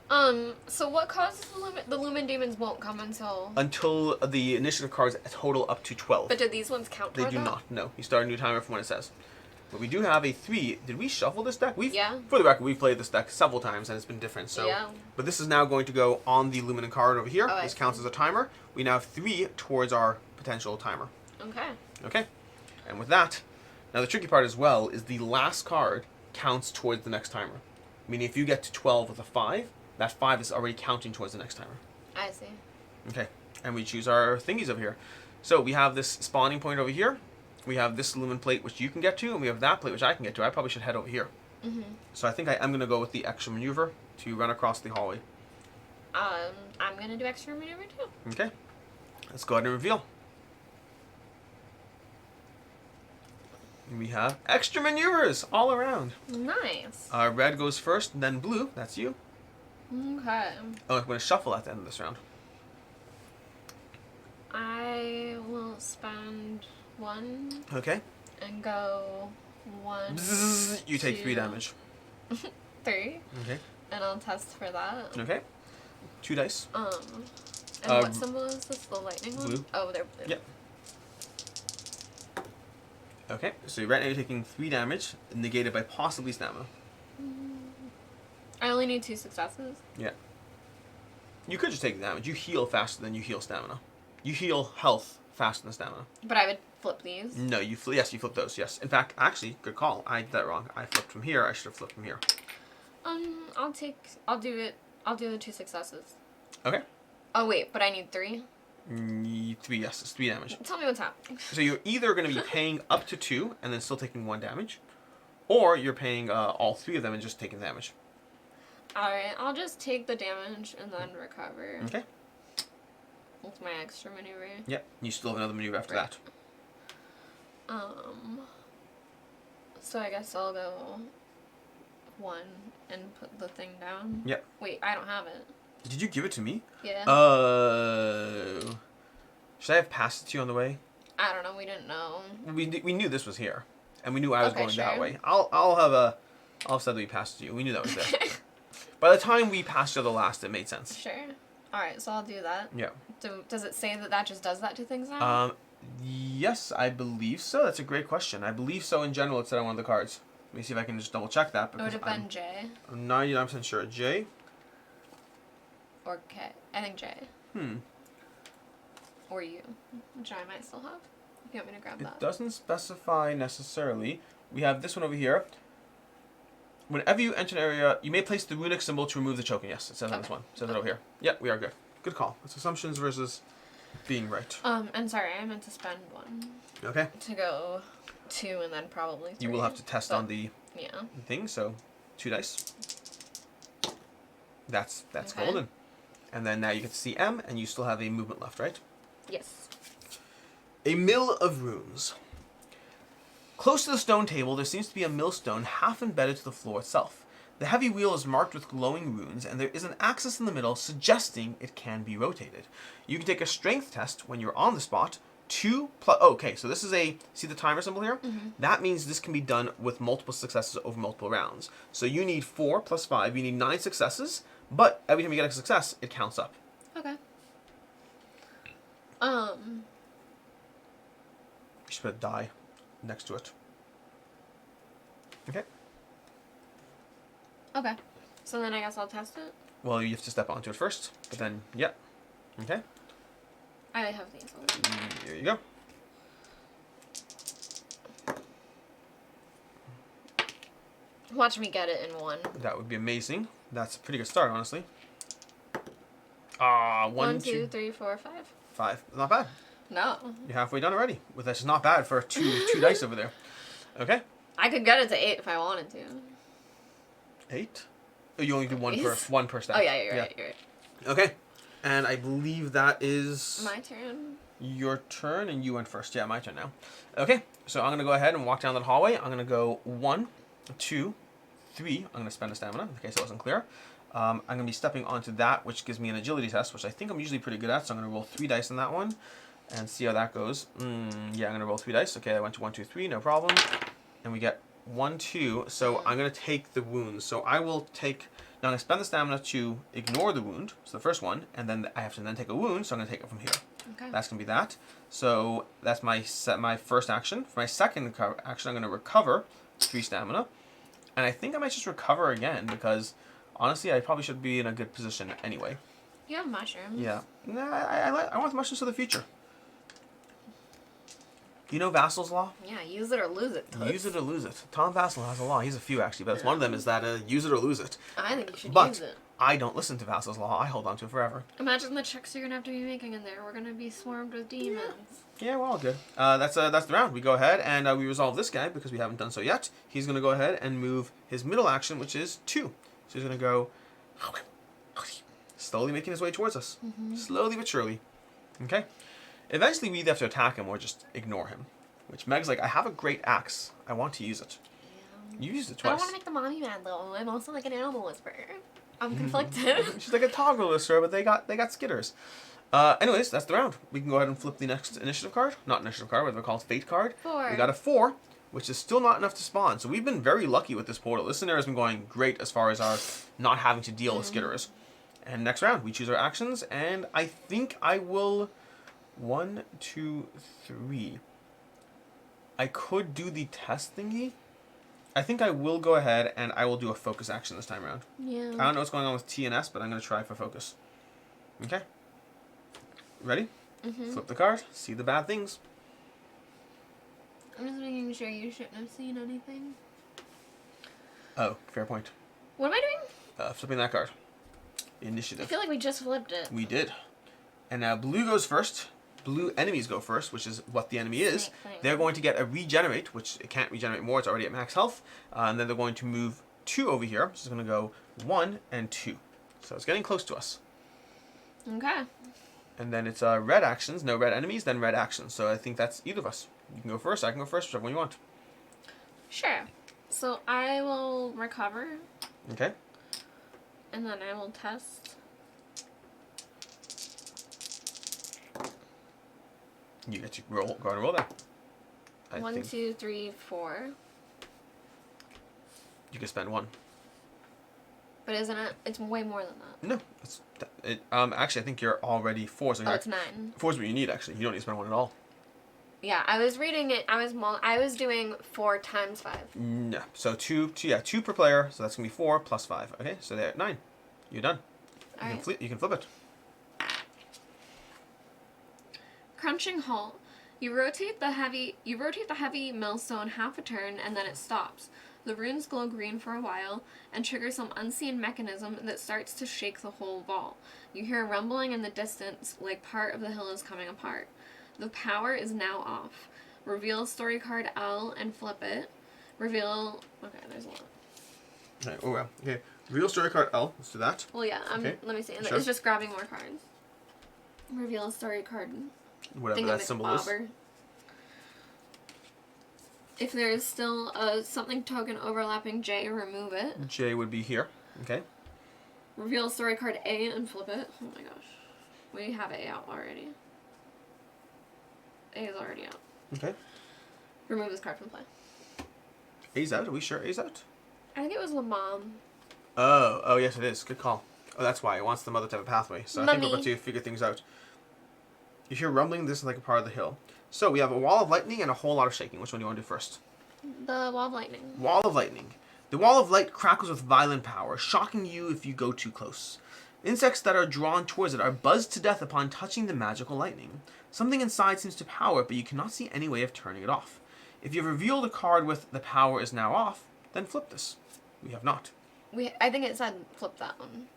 So what causes the Lumen Demons won't come until the initiative cards total up to 12. But do these ones count They toward do that? not. No. You start a new timer from when it says. But we do have a 3. Did we shuffle this deck? Yeah. For the record, we've played this deck several times and it's been different. So. Yeah. But this is now going to go on the Luminant card over here. Oh, This counts as a timer. We now have 3 towards our potential timer. Okay. Okay. And with that, now the tricky part as well is the last card counts towards the next timer. Meaning if you get to 12 with a 5, that 5 is already counting towards the next timer. I see. Okay. And we choose our thingies over here. So we have this spawning point over here. We have this lumen plate, which you can get to, and we have that plate, which I can get to. I probably should head over here. So I think I am going to go with the extra maneuver to run across the hallway. I'm going to do extra maneuver too. Okay. Let's go ahead and reveal. We have extra maneuvers all around. Nice. Red goes first, then blue. That's you. Okay. Oh, I'm going to shuffle at the end of this round. I will spend 1 Okay. and go 1. Bzzz, you take 3 2, damage. 3. Okay. And I'll test for that. Okay. 2 dice. And what symbol is this? The lightning one? Blue. Oh, they're blue. Yep. Okay, so right now you're taking 3 damage, negated by possibly stamina. I only need 2 successes. Yeah. You could just take the damage. You heal faster than you heal stamina. You heal health faster than stamina. But I would flip these. No, you flip those. Yes. In fact, actually, good call. I did that wrong. I flipped from here. I should have flipped from here. I'll do it. I'll do the 2 successes. Okay. Oh wait, but I need 3. 3. Yes, it's 3 damage. Tell me what's happening. So you're either going to be paying up to 2 and then still taking 1 damage, or you're paying all 3 of them and just taking damage. Alright, I'll just take the damage and then recover. Okay. With my extra maneuver. Yep. You still have another maneuver after that. So I guess I'll go 1 and put the thing down. Yep. Wait, I don't have it. Did you give it to me? Yeah. Should I have passed it to you on the way? I don't know. We didn't know. We knew this was here, and we knew I was Okay, going sure. that way. I'll say that we passed it to you. We knew that was there. By the time we passed to the last, it made sense. Sure. Alright, so I'll do that. Yeah. Does it say that just does that to things now? Yes, I believe so. That's a great question. I believe so in general. It said on one of the cards. Let me see if I can just double check that. It would have been J. I'm 99% sure. J? Or K. I think J. Or U. Which I might still have. If you want me to grab that. It doesn't specify necessarily. We have this one over here. Whenever you enter an area, you may place the runic symbol to remove the choking. Yes, it says on this one. It says it over here. Yep, we are good. Good call. It's assumptions versus being right. And sorry, I meant to spend 1. Okay. To go 2 and then probably 3. You will have to test on the thing, so 2 dice. That's Okay. golden. And then now you get to see M, and you still have a movement left, right? Yes. A mill of runes. Close to the stone table, there seems to be a millstone half embedded to the floor itself. The heavy wheel is marked with glowing runes, and there is an axis in the middle suggesting it can be rotated. You can take a strength test when you're on the spot. 2 plus... Oh, okay, so this is a... See the timer symbol here? That means this can be done with multiple successes over multiple rounds. So you need 4 plus 5. You need 9 successes, but every time you get a success, it counts up. Okay. You should put a die next to it. Okay. Okay. So then I guess I'll test it. Well, you have to step onto it first, but then, yep. Okay. I have these. There you go. Watch me get it in one. That would be amazing. That's a pretty good start, honestly. One, 2, 3, 4, 5. 5. Not bad. No. You're halfway done already. Well, that's not bad for two dice over there. Okay. I could get it to 8 if I wanted to. 8? Oh, you only do one per stack. Oh, yeah, you're right. Okay. And I believe that is... My turn. Your turn, and you went first. Yeah, my turn now. Okay, so I'm going to go ahead and walk down that hallway. I'm going to go 1, 2, 3. I'm going to spend a stamina, in case it wasn't clear. I'm going to be stepping onto that, which gives me an agility test, which I think I'm usually pretty good at, so I'm going to roll 3 dice on that one, and see how that goes. Yeah, I'm going to roll 3 dice. Okay, I went to 1, 2, 3, no problem. And we get 1, 2, so I'm going to take the wounds. So I will take... Now I'm going to spend the stamina to ignore the wound, so the first one, and then I have to then take a wound, so I'm going to take it from here. Okay. That's going to be that. So that's my first action. For my second action, I'm going to recover 3 stamina. And I think I might just recover again, because honestly, I probably should be in a good position anyway. You have mushrooms. Yeah. Nah, I want the mushrooms for the future. You know Vassal's law? Yeah, use it or lose it. Toots. Use it or lose it. Tom Vassal has a law. He's a few, actually, but one of them is that use it or lose it. I think you should But use it. I don't listen to Vassal's law. I hold on to it forever. Imagine the checks you're going to have to be making in there. We're going to be swarmed with demons. Yeah, we're all good. That's the round. We go ahead and we resolve this guy because we haven't done so yet. He's going to go ahead and move his middle action, which is 2. So he's going to go slowly making his way towards us. Slowly but surely. Okay? Eventually we either have to attack him or just ignore him. Which Meg's like, I have a great axe. I want to use it. Yeah. You used it twice. I don't want to make the mommy mad though. I'm also like an animal whisperer. I'm conflicted. She's like a toggle whisperer, but they got skitters. Anyways, that's the round. We can go ahead and flip the next initiative card. Not initiative card, what they're called, fate card. 4. We got a 4, which is still not enough to spawn. So we've been very lucky with this portal. This scenario has been going great as far as our not having to deal with skitters. And next round, we choose our actions, and I think I will... 1, 2, 3. I could do the test thingy. I think I will go ahead and I will do a focus action this time around. Yeah. I don't know what's going on with T and S, but I'm going to try for focus. Okay? Ready? Flip the card. See the bad things. I'm just making sure you shouldn't have seen anything. Oh, fair point. What am I doing? Flipping that card. I Initiative. feel like we just flipped it. We did. And now blue goes first. Blue enemies go first, which is what the enemy is. Snake. They're going to get a regenerate, which it can't regenerate more. It's already at max health. And then they're going to move 2 over here. So it's going to go 1 and 2. So it's getting close to us. Okay. And then it's red actions. No red enemies, then red actions. So I think that's either of us. You can go first. I can go first, whichever one you want. Sure. So I will recover. Okay. And then I will test. You get to roll. Go ahead and roll that. I 1, think 2, 3, 4. you can spend 1. But isn't it? It's way more than that. No, actually, I think you're already 4. So Oh, it's 9. 4 is what you need. Actually, you don't need to spend 1 at all. Yeah, I was reading it. I was doing 4 times 5. No, so 2 per player. So that's gonna be 4 plus 5. Okay, so they're at 9. You're done. All right. You can flip it. Crunching halt. You rotate the heavy millstone half a turn and then it stops. The runes glow green for a while and trigger some unseen mechanism that starts to shake the whole vault. You hear a rumbling in the distance like part of the hill is coming apart. The power is now off. Reveal story card L and flip it. Reveal... Okay, there's a lot. Okay, oh well. Okay, real story card L. Let's do that. Well, yeah, Okay. let me see. Sure. It's just grabbing more cards. Reveal story card. Whatever that symbol is. If there is still a something token overlapping J, remove it. J would be here. Okay. Reveal story card A and flip it. Oh my gosh. We have A out already. A is already out. Okay. Remove this card from play. A's out? Are we sure A's out? I think it was the mom. Oh yes it is. Good call. Oh, that's why. It wants the mother to have a pathway. So I think we're Mummy. about to figure things out. You hear rumbling. This is like a part of the hill. So we have a wall of lightning and a whole lot of shaking. Which one do you want to do first? The wall of lightning. Wall of lightning. The wall of light crackles with violent power, shocking you if you go too close. Insects that are drawn towards it are buzzed to death upon touching the magical lightning. Something inside seems to power it, but you cannot see any way of turning it off. If you've revealed a card with the power is now off, then flip this. We have not. I think it said flip that one.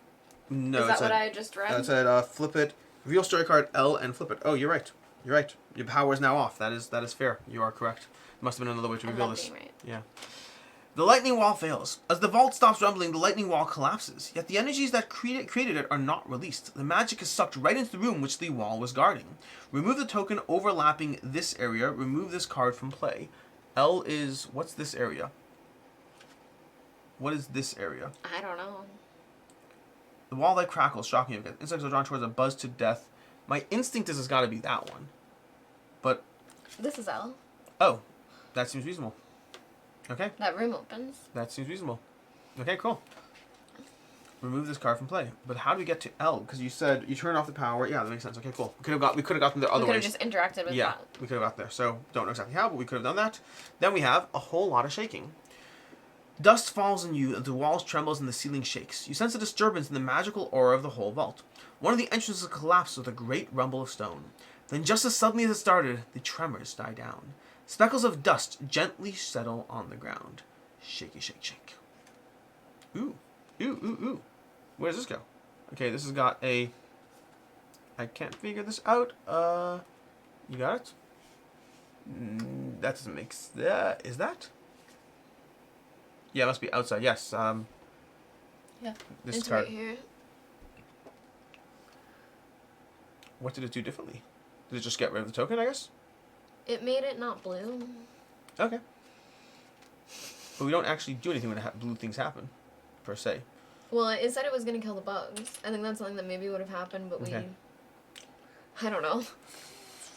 No, Is that what I just read? It said flip it. Reveal story card L and flip it. Oh, you're right. You're right. Your power is now off. That is fair. You are correct. Must have been another way to reveal this. Right. Yeah. The lightning wall fails. As the vault stops rumbling, the lightning wall collapses. Yet the energies that created it are not released. The magic is sucked right into the room which the wall was guarding. Remove the token overlapping this area. Remove this card from play. L is... What's this area? What is this area? I don't know. The wall light crackles, shocking you again. Insects are drawn towards a buzz to death. My instinct is it's got to be that one. But... This is L. Oh. That seems reasonable. Okay. That room opens. That seems reasonable. Okay, cool. Remove this card from play. But how do we get to L? Because you said you turn off the power. Yeah, that makes sense. Okay, cool. We could have gotten there other ways. We could have just interacted with that. Yeah, we could have got there. So don't know exactly how, but we could have done that. Then we have a whole lot of shaking. Dust falls on you, the walls trembles and the ceiling shakes. You sense a disturbance in the magical aura of the whole vault. One of the entrances collapses with a great rumble of stone. Then just as suddenly as it started, the tremors die down. Speckles of dust gently settle on the ground. Shaky, shake, shake. Ooh. Ooh, ooh, ooh. Where does this go? Okay, this has got a... I can't figure this out. You got it? That doesn't make... is that? Yeah, it must be outside. Yes. Yeah. This it's card. right here. What did it do differently? Did it just get rid of the token, I guess? It made it not blue. Okay. But we don't actually do anything when blue things happen, per se. Well, it said it was going to kill the bugs. I think that's something that maybe would have happened, but Okay. I don't know.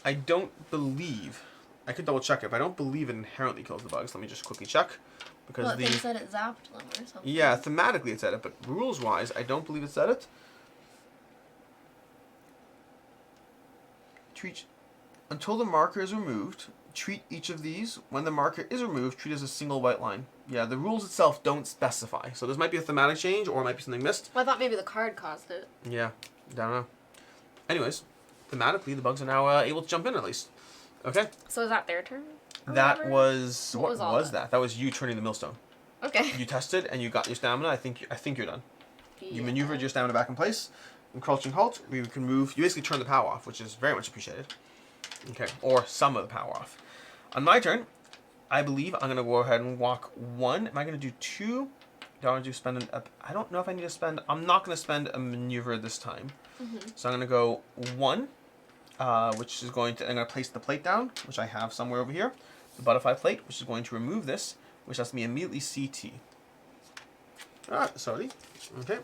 I don't believe... I could double check it, but I don't believe it inherently kills the bugs. Let me just quickly check. Because Well, they said it zapped them or something. Yeah, thematically it said it, but rules-wise, I don't believe it said it. Treat... Until the marker is removed, treat each of these. When the marker is removed, treat as a single white line. Yeah, the rules itself don't specify. So this might be a thematic change, or it might be something missed. Well, I thought maybe the card caused it. Yeah, don't know. Anyways, thematically, the bugs are now able to jump in at least. Okay. So is that their turn? That was... What was that? That was you turning the millstone. Okay. You tested, and you got your stamina. I think you're done. Yeah. You maneuvered your stamina back in place. Encroaching halt, we can move. You basically turn the power off, which is very much appreciated. Okay, or some of the power off. On my turn, I believe I'm going to go ahead and walk one. Am I going to do two? Do I want to spend I don't know if I need to spend... I'm not going to spend a maneuver this time. So I'm going to go one, which is going to... I'm going to place the plate down, which I have somewhere over here. The butterfly plate, which is going to remove this, which has to be immediately CT. Sorry. Okay.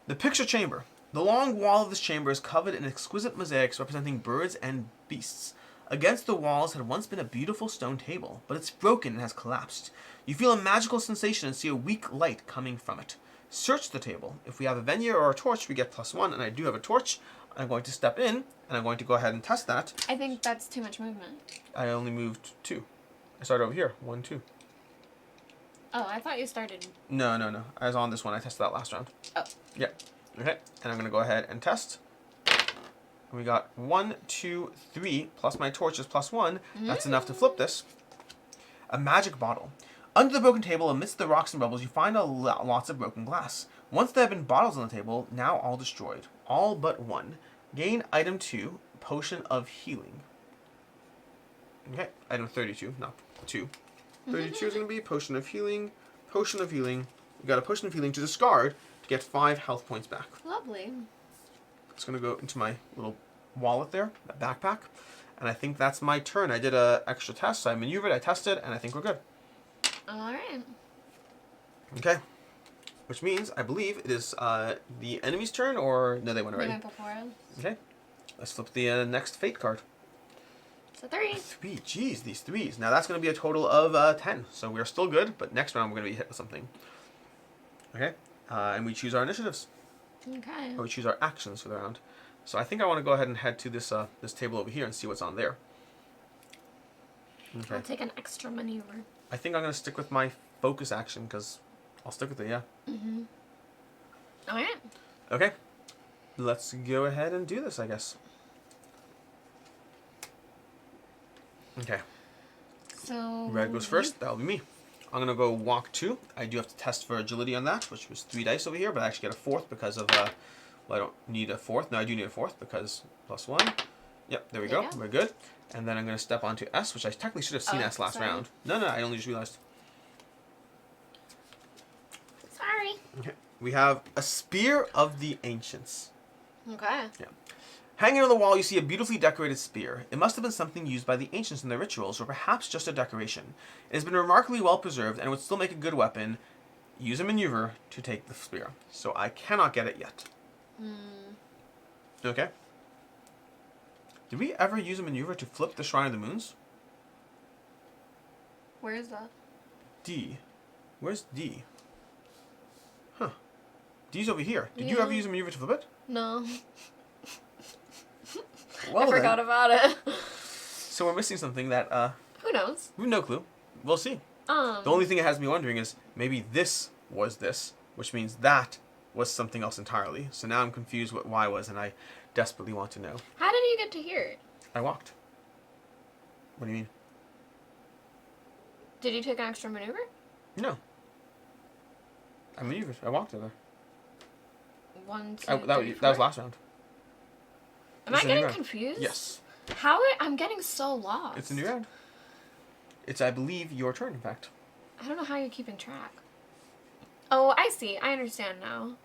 The picture chamber. The long wall of this chamber is covered in exquisite mosaics representing birds and beasts. Against the walls had once been a beautiful stone table, but it's broken and has collapsed. You feel a magical sensation and see a weak light coming from it. Search the table. If we have a venue or a torch, we get +1, and I do have a torch. I'm going to step in, and I'm going to go ahead and test that. I think that's too much movement. I only moved 2. I started over here. 1, 2. Oh, I thought you started... No. I was on this one. I tested that last round. Oh. Yeah. Okay. And I'm going to go ahead and test. We got 1, 2, 3, plus my torch is +1. That's enough to flip this. A magic bottle. Under the broken table, amidst the rocks and rubbles, you find lots of broken glass. Once there have been bottles on the table, now all destroyed. All but one. Gain item 2, potion of healing. Okay, item 32, not 2. 32 is going to be potion of healing. Potion of healing. We got a potion of healing to discard to get 5 health points back. Lovely. It's going to go into my little wallet there, that backpack. And I think that's my turn. I did a extra test, so I maneuvered, I tested, and I think we're good. Alright. Okay. Which means, I believe, it is the enemy's turn, or... No, they went already. They went before us. Okay. Let's flip the next fate card. It's a 3. 3. Jeez, these 3s. Now that's going to be a total of 10. So we're still good, but next round we're going to be hit with something. Okay. And we choose our initiatives. Okay. Or we choose our actions for the round. So I think I want to go ahead and head to this this table over here and see what's on there. Okay. I'll take an extra maneuver. I think I'm going to stick with my focus action because I'll stick with it, yeah. Alright. Okay. Let's go ahead and do this, I guess. Okay. So... Red goes first. That'll be me. I'm gonna go walk 2. I do have to test for agility on that, which was 3 dice over here, but I actually get a 4th because of well, I don't need a 4th. No, I do need a 4th because +1. Yep, there we go. We're good. And then I'm gonna step onto S, which I technically should have seen S last round. No, I only just realized. Sorry. Okay. We have a spear of the ancients. Okay. Yeah. Hanging on the wall, you see a beautifully decorated spear. It must have been something used by the ancients in their rituals, or perhaps just a decoration. It has been remarkably well preserved and would still make a good weapon. Use a maneuver to take the spear. So I cannot get it yet. Okay. Did we ever use a maneuver to flip the Shrine of the Moons? Where is that? D. Where's D? Huh. D's over here. Did you ever use a maneuver to flip it? No. Well, I forgot about it. So we're missing something that, Who knows? we have no clue. We'll see. The only thing it has me wondering is maybe this was this, which means that was something else entirely. So now I'm confused what Y was, and I desperately want to know. How did you get to here? I walked. What do you mean? Did you take an extra maneuver? No. I maneuvered. I walked over. 1, 2, That 3, 4. was last round. Am I getting confused? Yes. I'm getting so lost. It's a new round. It's, I believe, your turn, in fact. I don't know how you're keeping track. Oh, I see. I understand now.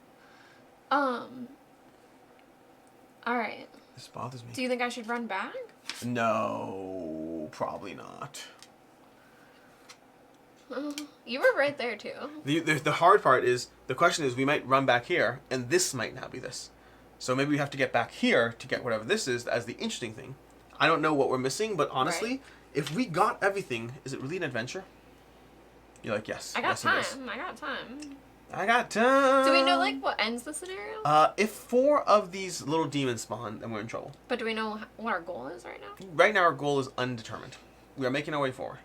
Alright. This bothers me. Do you think I should run back? No, probably not. You were right there, too. The hard part is, the question is, we might run back here, and this might now be this. So maybe we have to get back here to get whatever this is as the interesting thing. I don't know what we're missing, but honestly, if we got everything, is it really an adventure? You're like, yes. I got yes, time. It is. I got time. Do we know, like, what ends the scenario? If 4 of these little demons spawn, then we're in trouble. But do we know what our goal is right now? Right now, our goal is undetermined. We are making our way forward.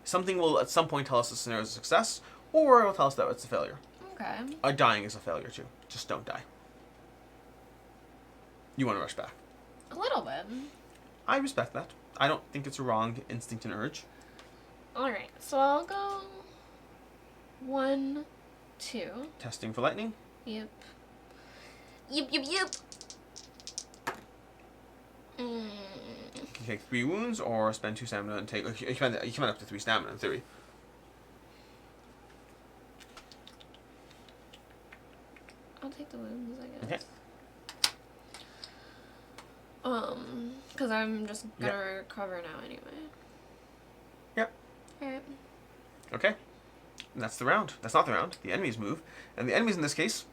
Something will at some point tell us the scenario is a success, or it will tell us that it's a failure. Okay. Dying is a failure, too. Just don't die. You want to rush back. A little bit. I respect that. I don't think it's a wrong instinct and urge. Alright, so I'll go 1, 2. Testing for lightning. Yep. You can take 3 wounds or spend 2 stamina and take... You can spend up to 3 stamina in theory. I'll take the wounds, I guess. Okay. Because I'm just gonna recover now anyway. Yep. Alright. Okay. And that's the round. That's not the round. The enemies move. And the enemies in this case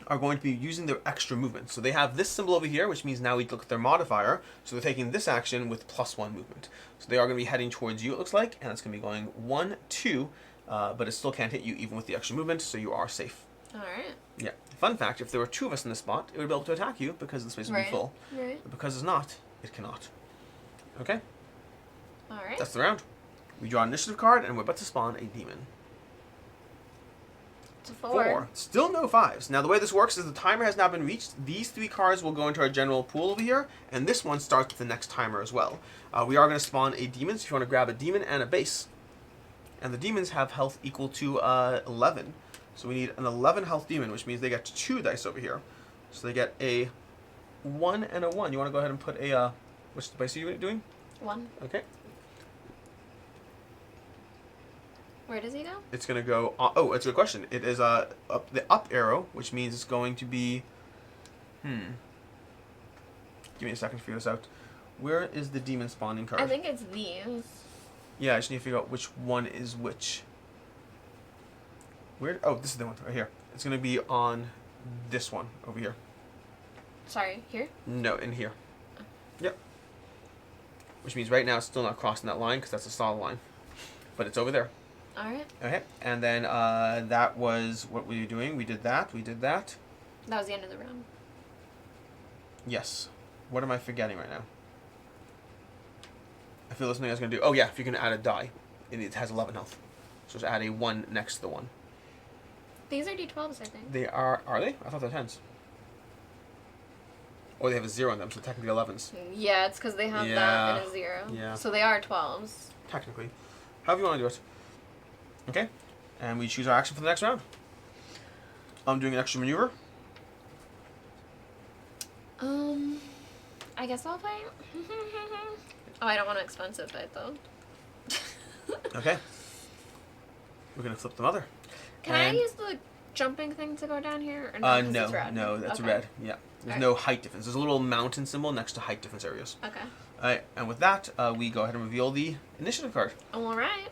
are going to be using their extra movement. So they have this symbol over here, which means now we look at their modifier. So they're taking this action with +1 movement. So they are going to be heading towards you, it looks like. And it's going to be going 1, 2. But it still can't hit you even with the extra movement. So you are safe. Alright. Yeah. Fun fact, if there were 2 of us in this spot, it would be able to attack you because the space would be full. Right. But because it's not, it cannot. Okay? Alright. That's the round. We draw an initiative card, and we're about to spawn a demon. It's a 4. Still no 5s. Now, the way this works is the timer has now been reached. These 3 cards will go into our general pool over here, and this one starts with the next timer as well. We are going to spawn a demon, so if you want to grab a demon and a base. And the demons have health equal to 11. So we need an 11 health demon, which means they get 2 dice over here. So they get a 1 and a 1. You want to go ahead and put a... which dice are you doing? 1. Okay. Where does he go? It's going to go... oh, it's a good question. It is the up arrow, which means it's going to be... Give me a second to figure this out. Where is the demon spawning card? I think it's these. Yeah, I just need to figure out which one is which. Where? Oh, this is the one right here. It's going to be on this one over here. Sorry, here? No, in here. Yep. Which means right now it's still not crossing that line because that's a solid line. But it's over there. Alright. Okay. And then that was what we were doing. We did that. We did that. That was the end of the round. Yes. What am I forgetting right now? I feel there's something I was going to do. Oh, yeah. If you can add a die. It has 11 health. So just add a 1 next to the 1. These are D12s, I think. They are they? I thought they're 10s. Or they have a 0 on them, so technically 11s. Yeah, it's because they have that and a 0. Yeah. So they are 12s. Technically. However you want to do it. Okay. And we choose our action for the next round. I'm doing an extra maneuver. I guess I'll play. Oh, I don't want an expensive die though. Okay. We're gonna flip the mother. Can I use the jumping thing to go down here? Or no, 'cause it's red? No, that's okay. red. Yeah. There's no height difference. There's a little mountain symbol next to height difference areas. Okay. Alright, and with that, we go ahead and reveal the initiative card. Alright.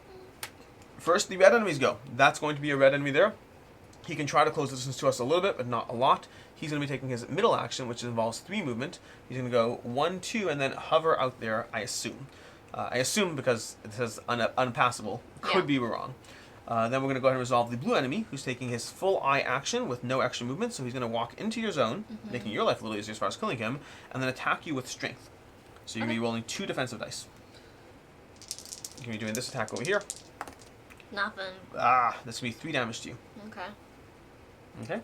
First, the red enemies go. That's going to be a red enemy there. He can try to close the distance to us a little bit, but not a lot. He's going to be taking his middle action, which involves 3 movement. He's going to go 1, 2, and then hover out there, I assume. I assume because it says unpassable. Could be wrong. Then we're going to go ahead and resolve the blue enemy, who's taking his full eye action with no extra movement. So he's going to walk into your zone, making your life a little easier as far as killing him, and then attack you with strength. So you're going to be rolling 2 defensive dice. You're going to be doing this attack over here. Nothing. This will be 3 damage to you. Okay. Okay.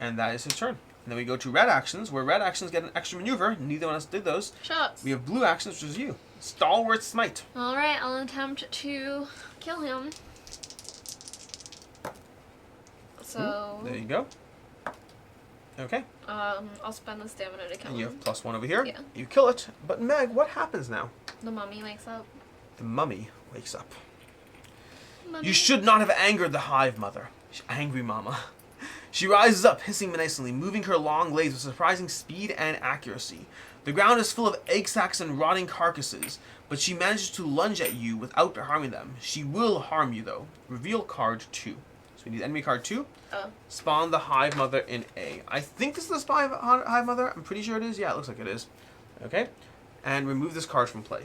And that is his turn. And then we go to red actions, where red actions get an extra maneuver. Neither one of us did those. Shucks. We have blue actions, which is you. Stalwart Smite. Alright, I'll attempt to kill him. So... There you go. Okay. I'll spend the stamina to kill And you him. have +1 over here. Yeah. You kill it. But Meg, what happens now? The mummy wakes up. The mummy wakes up. Mummy. You should not have angered the hive mother. Angry mama. She rises up, hissing menacingly, moving her long legs with surprising speed and accuracy. The ground is full of egg sacs and rotting carcasses, but she manages to lunge at you without harming them. She will harm you, though. Reveal card 2. So we need enemy card 2. Spawn the hive mother in A. I think this is the hive mother. I'm pretty sure it is. Yeah, it looks like it is. Okay. And remove this card from play.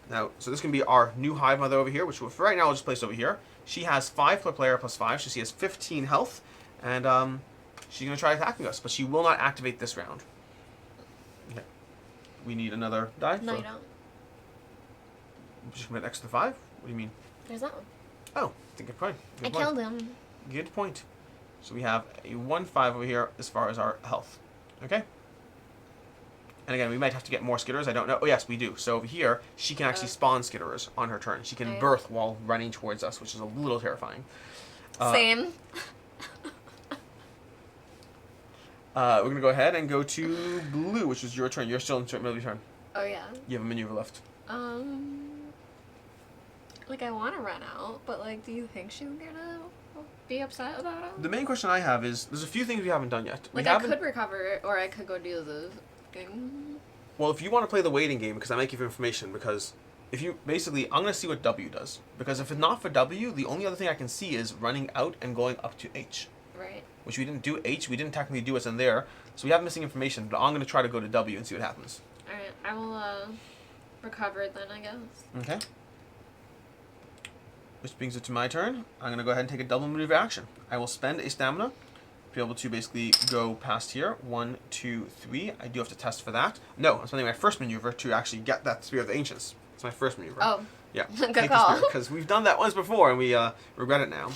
Now, so this can be our new hive mother over here, which for right now we'll just place over here. She has 5 per player plus 5, so she has 15 health. And she's going to try attacking us, but she will not activate this round. Okay. We need another die. No, you don't. Just commit extra 5? What do you mean? There's that one. Oh, good point. I killed him. Good point. So we have a 1-5 over here as far as our health. Okay? And again, we might have to get more skitterers. I don't know. Oh, yes, we do. So over here, she can actually spawn skitterers on her turn. She can birth while running towards us, which is a little terrifying. Same. We're going to go ahead and go to blue, which is your turn. You're still in the middle of your turn. Oh, yeah. You have a maneuver left. Like, I want to run out, but, like, do you think she's gonna be upset about it? The main question I have is, there's a few things we haven't done yet. Like, I could recover, or I could go do the thing. Well, if you want to play the waiting game, because I might give you information, because if you, basically, I'm going to see what W does. Because if it's not for W, the only other thing I can see is running out and going up to H. Right. Which we didn't do H, we didn't technically do what's in there, so we have missing information, but I'm going to try to go to W and see what happens. Alright, I will, recover then, I guess. Okay. Which brings it to my turn. I'm going to go ahead and take a double maneuver action. I will spend a stamina to be able to basically go past here. 1, 2, 3. I do have to test for that. No, I'm spending my first maneuver to actually get that Spear of the Ancients. It's my first maneuver. Oh. Yeah. Good call. Because we've done that once before and we regret it now.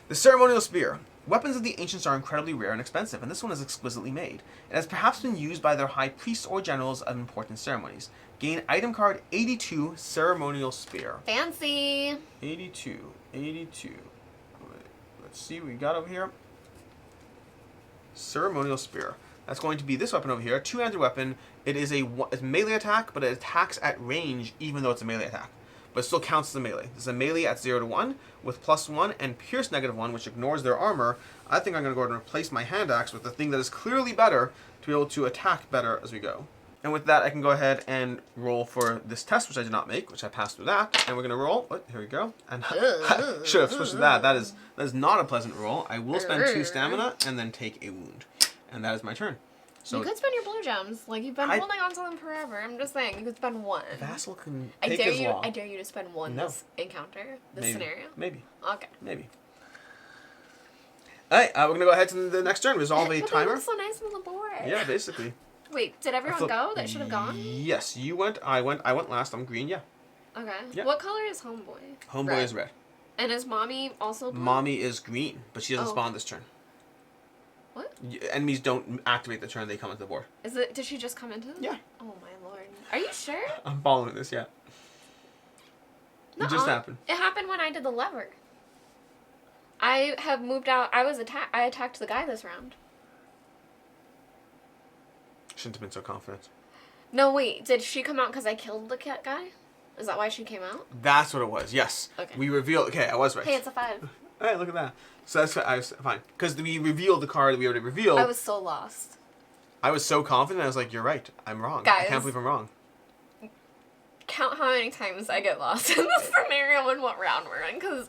The Ceremonial Spear. Weapons of the Ancients are incredibly rare and expensive, and this one is exquisitely made. It has perhaps been used by their high priests or generals of important ceremonies. Gain item card 82, Ceremonial Spear. Fancy! 82. Let's see what we got over here. Ceremonial Spear. That's going to be this weapon over here, a 2-handed weapon. It is it's melee attack, but it attacks at range even though it's a melee attack. But it still counts as a melee. This is a melee at 0 to 1 with +1 and pierce -1, which ignores their armor. I think I'm going to go ahead and replace my hand axe with the thing that is clearly better to be able to attack better as we go. And with that, I can go ahead and roll for this test, which I did not make, which I passed through that. And we're going to roll. Oh, here we go. And should have switched to that. That is not a pleasant roll. I will spend 2 stamina and then take a wound. And that is my turn. So you could spend your blue gems. Like, you've been holding on to them forever. I'm just saying, you could spend 1. Vassal can take his law. I dare you to spend 1 this encounter, this scenario. Maybe. Okay. Maybe. Alright, we're going to go ahead to the next turn. Resolve a timer. It looks so nice on the board. Yeah, basically. Wait, did everyone go that should have gone? Yes, you went. I went last. I'm green, yeah. Okay. Yeah. What color is Homeboy? Homeboy is red. And is Mommy also blue? Mommy is green, but she doesn't spawn this turn. What? Enemies don't activate the turn they come into the board. Did she just come into them? Yeah. Oh my lord. Are you sure? I'm following this, yeah. It just happened. It happened when I did the lever. I have moved out. I attacked the guy this round. Shouldn't have been so confident. No, wait. Did she come out because I killed the cat guy? Is that why she came out? That's what it was. Yes. Okay. We revealed. Okay, I was right. Hey, it's a 5. Hey, look at that. So that's I was fine because we revealed the card that we already revealed. I was so lost. I was so confident. I was like, "You're right. I'm wrong. Guys. I can't believe I'm wrong." Count how many times I get lost in this scenario and what round we're in, because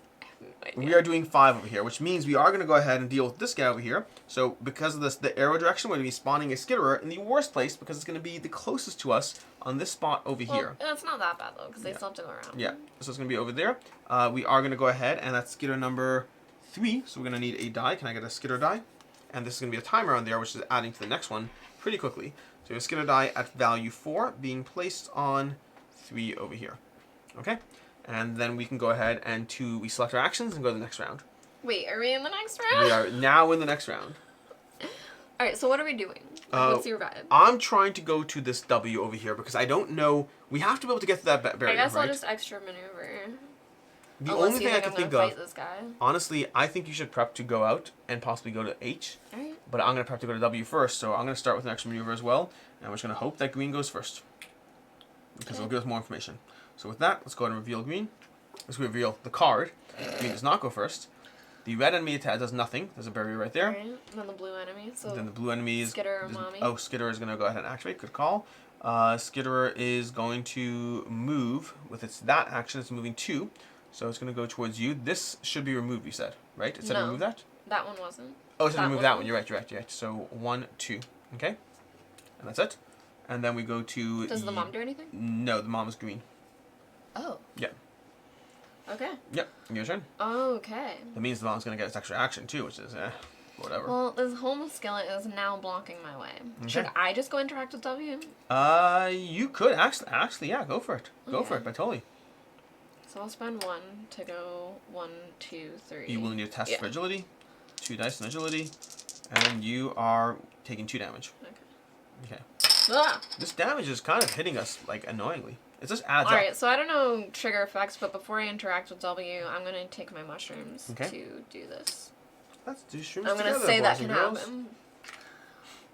We are doing 5 over here, which means we are going to go ahead and deal with this guy over here. So because of this, the arrow direction, we're going to be spawning a skitterer in the worst place because it's going to be the closest to us on this spot over here. It's not that bad though, because they still have to go around. Yeah, so it's going to be over there. We are going to go ahead, and that's skitter number 3. So we're going to need a die. Can I get a skitter die? And this is going to be a timer on there, which is adding to the next one pretty quickly. So we have a skitter die at value 4 being placed on 3 over here. Okay? And then we can go ahead and we select our actions and go to the next round. Wait, are we in the next round? We are now in the next round. Alright, so what are we doing? What's your vibe? I'm trying to go to this W over here because I don't know. We have to be able to get to that barrier, I guess right? I'll just extra maneuver. The Unless only you thing I think can I'm think gonna of, fight this guy. honestly, I think you should prep to go out and possibly go to H. Alright. But I'm going to prep to go to W first, so I'm going to start with an extra maneuver as well. And we're just going to hope that green goes first. Because it'll give us more information. So with that, let's go ahead and reveal green. Let's reveal the card. Green does not go first. The red enemy attack does nothing. There's a barrier right there. Alright, and then the blue enemy. So Then the blue enemy is... Skitterer and Mommy. Oh, Skitterer is going to go ahead and activate. Good call. Skitterer is going to move with that action. It's moving 2. So it's going to go towards you. This should be removed, you said, right? It said No. remove that? that one wasn't. Oh, it said That remove one that was? one. You're right. So 1, 2. Okay? And that's it. And then we go to... Does the mom do anything? No, the mom is green. Oh. Yeah. Okay. Yep. Your turn. Okay. That means the mom's going to get its extra action, too, which is, whatever. Well, this home skillet is now blocking my way. Okay. Should I just go interact with W? You could. Actually, yeah, go for it. Go for it, but totally. So I'll spend 1 to go 1, 2, 3. You will need to test for agility. 2 dice in agility. And you are taking 2 damage. Okay. Ah! This damage is kind of hitting us, like, annoyingly. It just adds up. Alright, so I don't know trigger effects, but before I interact with W, I'm going to take my mushrooms to do this. Let's do shrooms I'm going together, to say that boys can and girls. happen.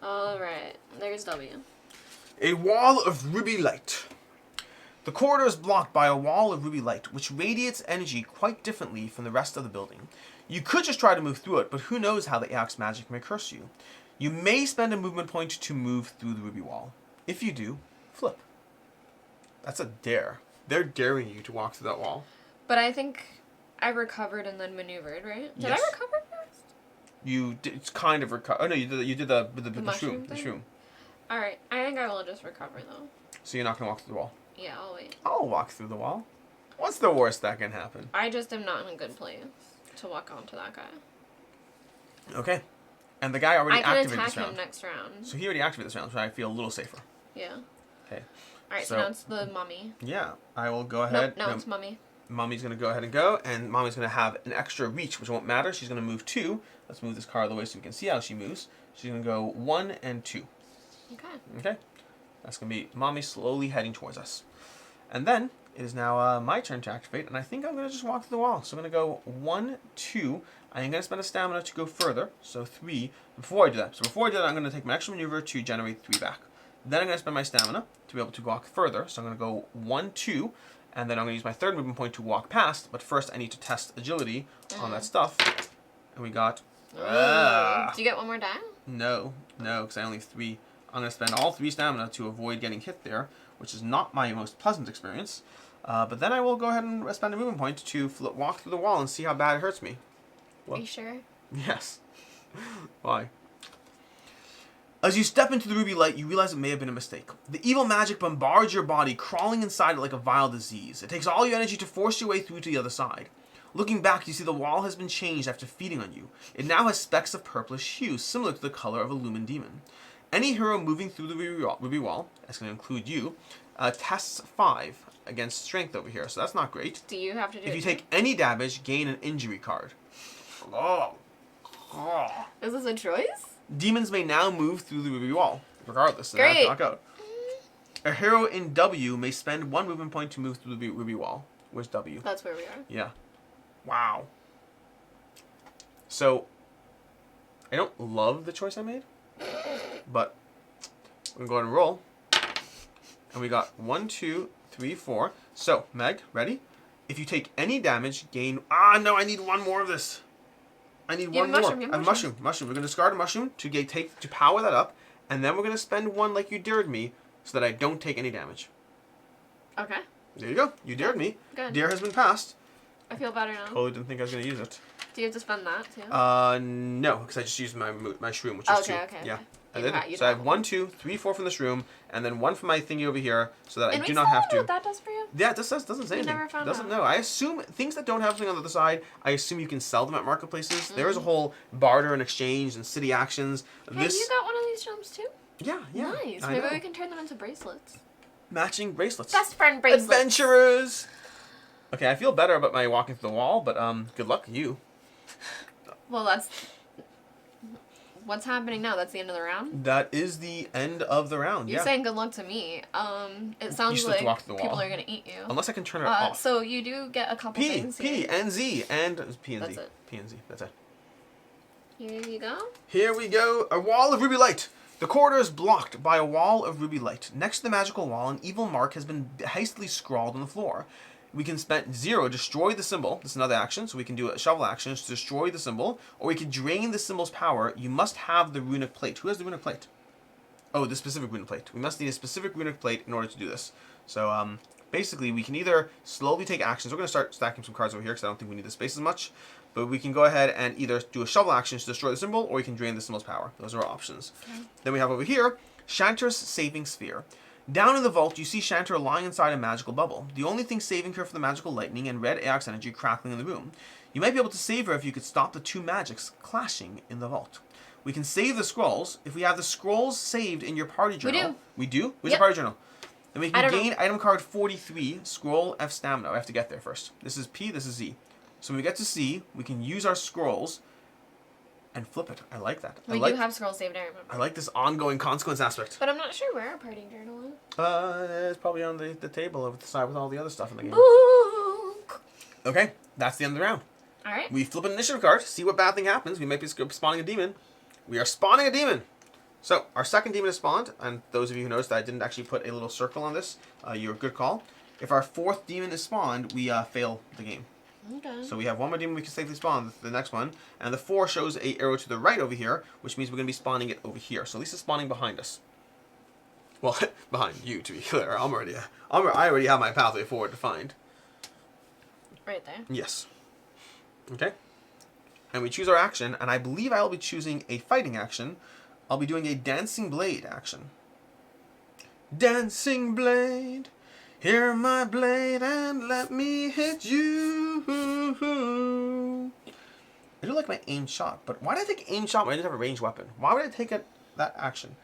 Alright, there's W. A wall of ruby light. The corridor is blocked by a wall of ruby light, which radiates energy quite differently from the rest of the building. You could just try to move through it, but who knows how the Axe magic may curse you. You may spend a movement point to move through the ruby wall. If you do, flip. That's a dare. They're daring you to walk through that wall. But I think I recovered and then maneuvered, right? Did Yes. I recover first? You did, it's kind of recover. Oh no, you did the mushroom shroom. The thing? shroom. Alright, I think I will just recover though. So you're not gonna walk through the wall. Yeah, I'll wait. I'll walk through the wall. What's the worst that can happen? I just am not in a good place to walk onto that guy. Okay. And the guy already I can activated attack this round. him next round. So he already activated this round, so I feel a little safer. Yeah. Okay. Alright, so now it's the mummy. Yeah, I will go ahead. No, it's mummy. Mommy's going to go ahead and go, and Mommy's going to have an extra reach, which won't matter. She's going to move 2. Let's move this car out of the way so we can see how she moves. She's going to go 1 and 2. Okay. Okay? That's going to be Mommy slowly heading towards us. And then it is now my turn to activate, and I think I'm going to just walk through the wall. So I'm going to go 1, 2. I am going to spend a stamina to go further, so 3. Before I do that, I'm going to take my extra maneuver to generate 3 back. Then I'm going to spend my stamina to be able to walk further. So I'm going to go 1, 2, and then I'm going to use my third movement point to walk past. But first I need to test agility on that stuff. And we got... Do you get 1 more die? No, because I only have 3. I'm going to spend all 3 stamina to avoid getting hit there, which is not my most pleasant experience. But then I will go ahead and spend a movement point to walk through the wall and see how bad it hurts me. Are you sure? Yes. Why? As you step into the ruby light, you realize it may have been a mistake. The evil magic bombards your body, crawling inside it like a vile disease. It takes all your energy to force your way through to the other side. Looking back, you see the wall has been changed after feeding on you. It now has specks of purplish hue, similar to the color of a lumen demon. Any hero moving through the ruby wall, that's going to include you, tests 5 against strength over here, so that's not great. Do you have to do it? If you take any damage, gain an injury card. Oh. Is this a choice? Demons may now move through the ruby wall, regardless. So Great. knock out. A hero in W may spend 1 movement point to move through the ruby wall. Where's W? That's where we are. Yeah. Wow. So, I don't love the choice I made, but we're going to go ahead and roll. And we got 1, 2, 3, 4. So, Meg, ready? If you take any damage, gain... Ah, no, I need one more of this. I need one more. Mushroom, A mushroom. We're going to discard a mushroom to power that up. And then we're going to spend one like you dared me so that I don't take any damage. Okay. There you go. You dared me. Good. Dare has been passed. I feel better now. Totally didn't think I was going to use it. Do you have to spend that too? No, because I just used my shroom, which is 2. Okay. Yeah. You So I have 1, 2, 3, 4 from this room, and then 1 from my thingy over here, so that and I do not have to. What that does for you? Yeah, this doesn't say anything. Never found doesn't out. know. I assume things that don't have something on the other side. I assume you can sell them at marketplaces. There is a whole barter and exchange and city actions. Hey, you got one of these gems too? Yeah. Nice. I Maybe know. we can turn them into bracelets. Matching bracelets. Best friend bracelets. Adventurers. Okay, I feel better about my walking through the wall, but good luck to you. Well, that's what's happening now. That's the end of the round. That is the end of the round. You're saying good luck to me. It sounds still have like to walk through the people wall. are gonna eat you. Unless I can turn it off. So you do get a couple P, things P, here. and Z, and P and Z. That's it. P and Z. That's it. Here you go. Here we go. A wall of ruby light. The corridor is blocked by a wall of ruby light. Next to the magical wall, an evil mark has been hastily scrawled on the floor. We can spend 0, destroy the symbol. This is another action, so we can do a shovel action to destroy the symbol, or we can drain the symbol's power. You must have the runic plate. Who has the runic plate? Oh, the specific runic plate. We must need a specific runic plate in order to do this. So, basically, we can either slowly take actions. We're going to start stacking some cards over here because I don't think we need the space as much. But we can go ahead and either do a shovel action to destroy the symbol, or we can drain the symbol's power. Those are our options. Okay. Then we have over here, Shantar's Saving Sphere. Down in the vault, you see Shantar lying inside a magical bubble. The only thing saving her from the magical lightning and red Aeox energy crackling in the room. You might be able to save her if you could stop the 2 magics clashing in the vault. We can save the scrolls. If we have the scrolls saved in your party journal. We do? Where's your party journal? Then we can gain item card 43, scroll F stamina. I have to get there first. This is P, this is Z. So when we get to C, we can use our scrolls and flip it. I like that. We do have scrolls saved, I remember. I like this ongoing consequence aspect. But I'm not sure where our party journal is. It's probably on the table over the side with all the other stuff in the game. Book. Okay, that's the end of the round. Alright. We flip an initiative card, see what bad thing happens. We might be spawning a demon. We are spawning a demon. So, our second demon is spawned, and those of you who noticed that I didn't actually put a little circle on this, you're a good call. If our 4th demon is spawned, we fail the game. Okay. So we have one more demon we can safely spawn, the next one. And the 4 shows a arrow to the right over here, which means we're going to be spawning it over here. So at least it's spawning behind us. Well, behind you, to be clear. I already have my pathway forward defined. Right there. Yes. Okay. And we choose our action, and I believe I will be choosing a fighting action. I'll be doing a dancing blade action. Dancing blade. Hear my blade and let me hit you. I do like my aim shot, but why did I take aim shot when I didn't have a ranged weapon? Why would I take that action?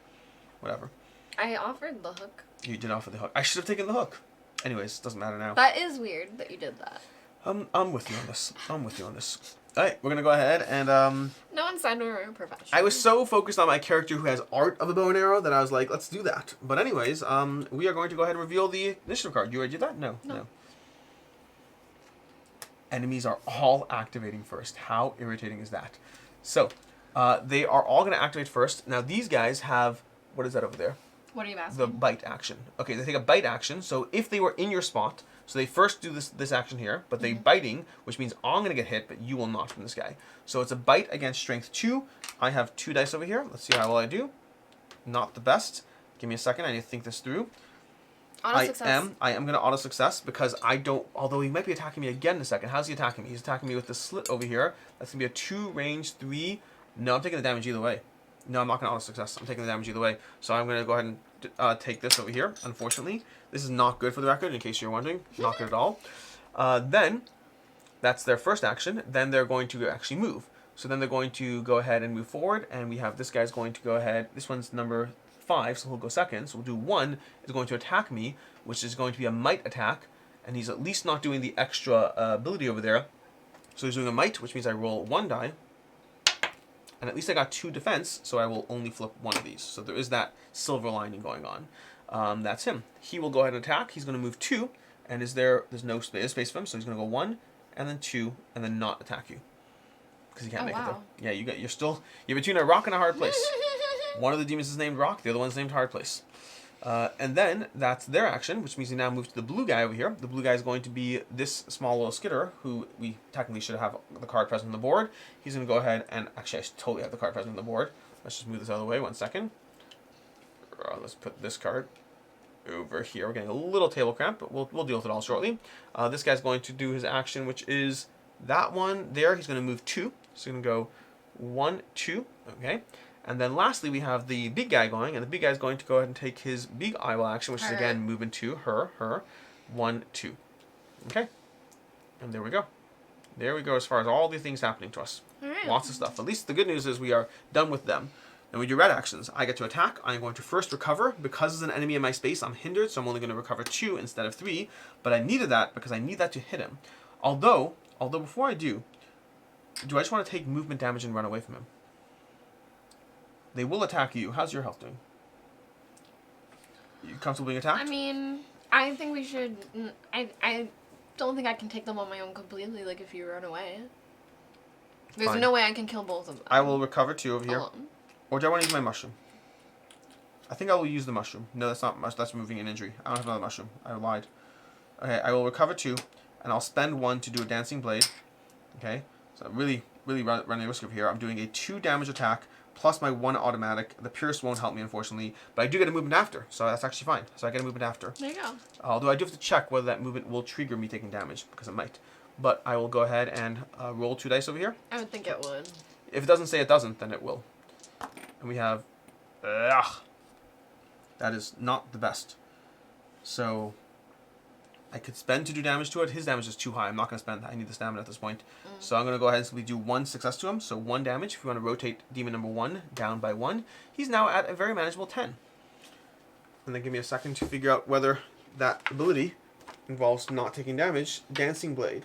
Whatever. I offered the hook. You did offer the hook. I should have taken the hook. Anyways, doesn't matter now. That is weird that you did that. I'm with you on this. Alright, we're gonna go ahead and No one said we were a professional. I was so focused on my character who has art of a bow and arrow that I was like, let's do that. But anyways, we are going to go ahead and reveal the initiative card. You already did that? No. Enemies are all activating first. How irritating is that? So, they are all going to activate first. Now, these guys have... What is that over there? What are you asking? The bite action. Okay, they take a bite action. So, if they were in your spot... So, they first do this action here. But they biting, which means I'm going to get hit, but you will not from this guy. So, it's a bite against strength 2. I have 2 dice over here. Let's see how well I do. Not the best. Give me a second. I need to think this through. I am going to auto success because I don't, although he might be attacking me again in a second. How's he attacking me? He's attacking me with the slit over here. That's going to be a 2 range 3. No, I'm taking the damage either way. No, I'm not going to auto success. I'm taking the damage either way. So I'm going to go ahead and take this over here, unfortunately. This is not good for the record, in case you're wondering. Not good at all. Then, that's their first action. Then they're going to actually move. So then they're going to go ahead and move forward. And we have this guy's going to go ahead. This one's number 5, so he'll go second. So we'll do 1 is going to attack me, which is going to be a might attack, and he's at least not doing the extra ability over there. So he's doing a might, which means I roll 1 die, and at least I got 2 defense, so I will only flip 1 of these. So there is that silver lining going on. That's him. He will go ahead and attack. He's going to move 2, and there's no space for him, so he's going to go 1, and then 2, and then not attack you. because you can't Oh, make it wow. there. Yeah, you're between a rock and a hard place. One of the demons is named Rock, the other one's named Hard Place. And then that's their action, which means we now move to the blue guy over here. The blue guy is going to be this small little skitter, who we technically should have the card present on the board. He's going to go ahead and... Actually, I totally have the card present on the board. Let's just move this out of the way. 1 second. Let's put this card over here. We're getting a little table cramp, but we'll deal with it all shortly. This guy's going to do his action, which is that one there. He's going to move 2. So he's going to go 1, 2. Okay. And then lastly, we have the big guy going, and the big guy is going to go ahead and take his big eyeball action, which is again moving to her. 1, 2. Okay. And there we go. There we go as far as all the things happening to us. Alright. Lots of stuff. At least the good news is we are done with them. Then we do red actions. I get to attack. I'm going to first recover. Because there's an enemy in my space, I'm hindered, so I'm only going to recover 2 instead of 3. But I needed that because I need that to hit him. Although before I do I just want to take movement damage and run away from him? They will attack you. How's your health doing? You comfortable being attacked? I mean, I think we should... I don't think I can take them on my own completely, like, if you run away. There's Fine. no way I can kill both of them. I will recover 2 over here. Alone. Or do I want to use my mushroom? I think I will use the mushroom. No, that's not much. That's removing an injury. I don't have another mushroom. I lied. Okay, I will recover 2, and I'll spend 1 to do a dancing blade. Okay, so I'm really running a risk over here. I'm doing a 2 damage attack, plus my 1 automatic. The pierce won't help me, unfortunately, but I do get a movement after, so that's actually fine. So I get a movement after. There you go. Although I do have to check whether that movement will trigger me taking damage, because it might. But I will go ahead and roll 2 dice over here. I would think it would. If it doesn't say it doesn't, then it will. And we have... that is not the best. So... I could spend to do damage to it. His damage is too high. I'm not going to spend that. I need the stamina at this point. So I'm going to go ahead and simply do 1 success to him. So 1 damage. If you want to rotate demon number 1 down by 1, he's now at a very manageable 10. And then give me a second to figure out whether that ability involves not taking damage. Dancing Blade.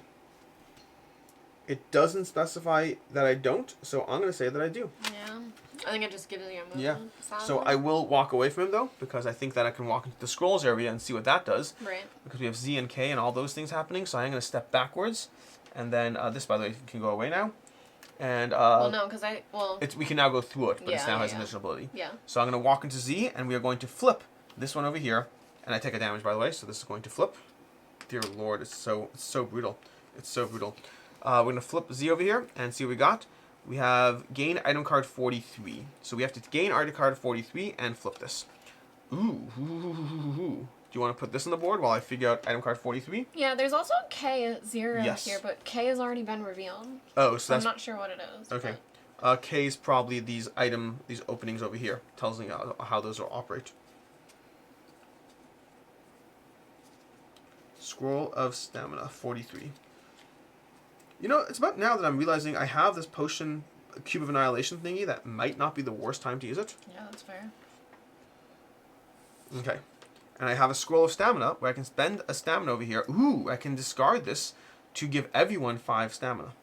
It doesn't specify that I don't, so I'm going to say that I do. Yeah. I think it just gives you a movement. Yeah. Sadly. So I will walk away from him, though, because I think that I can walk into the scrolls area and see what that does. Right. Because we have Z and K and all those things happening, so I'm going to step backwards. And then this, by the way, can go away now. And well, no, because we can now go through it, but yeah, it now has yeah. an additional ability. Yeah. So I'm going to walk into Z, and we are going to flip this one over here. And I take a damage, by the way, so this is going to flip. Dear Lord, it's so brutal. It's so brutal. We're going to flip Z over here and see what we got. We have gain item card 43. So we have to gain item card 43 and flip this. Ooh. Do you want to put this on the board while I figure out item card 43? Yeah, there's also K0 Yes. here, but K has already been revealed. Oh, so that's... I'm not sure what it is. Okay. K is probably these openings over here. Tells me how those will operate. Scroll of Stamina, 43. You know, it's about now that I'm realizing I have this potion, Cube of Annihilation thingy, that might not be the worst time to use it. Yeah, that's fair. Okay. And I have a Scroll of Stamina, where I can spend a stamina over here. Ooh, I can discard this to give everyone 5 stamina.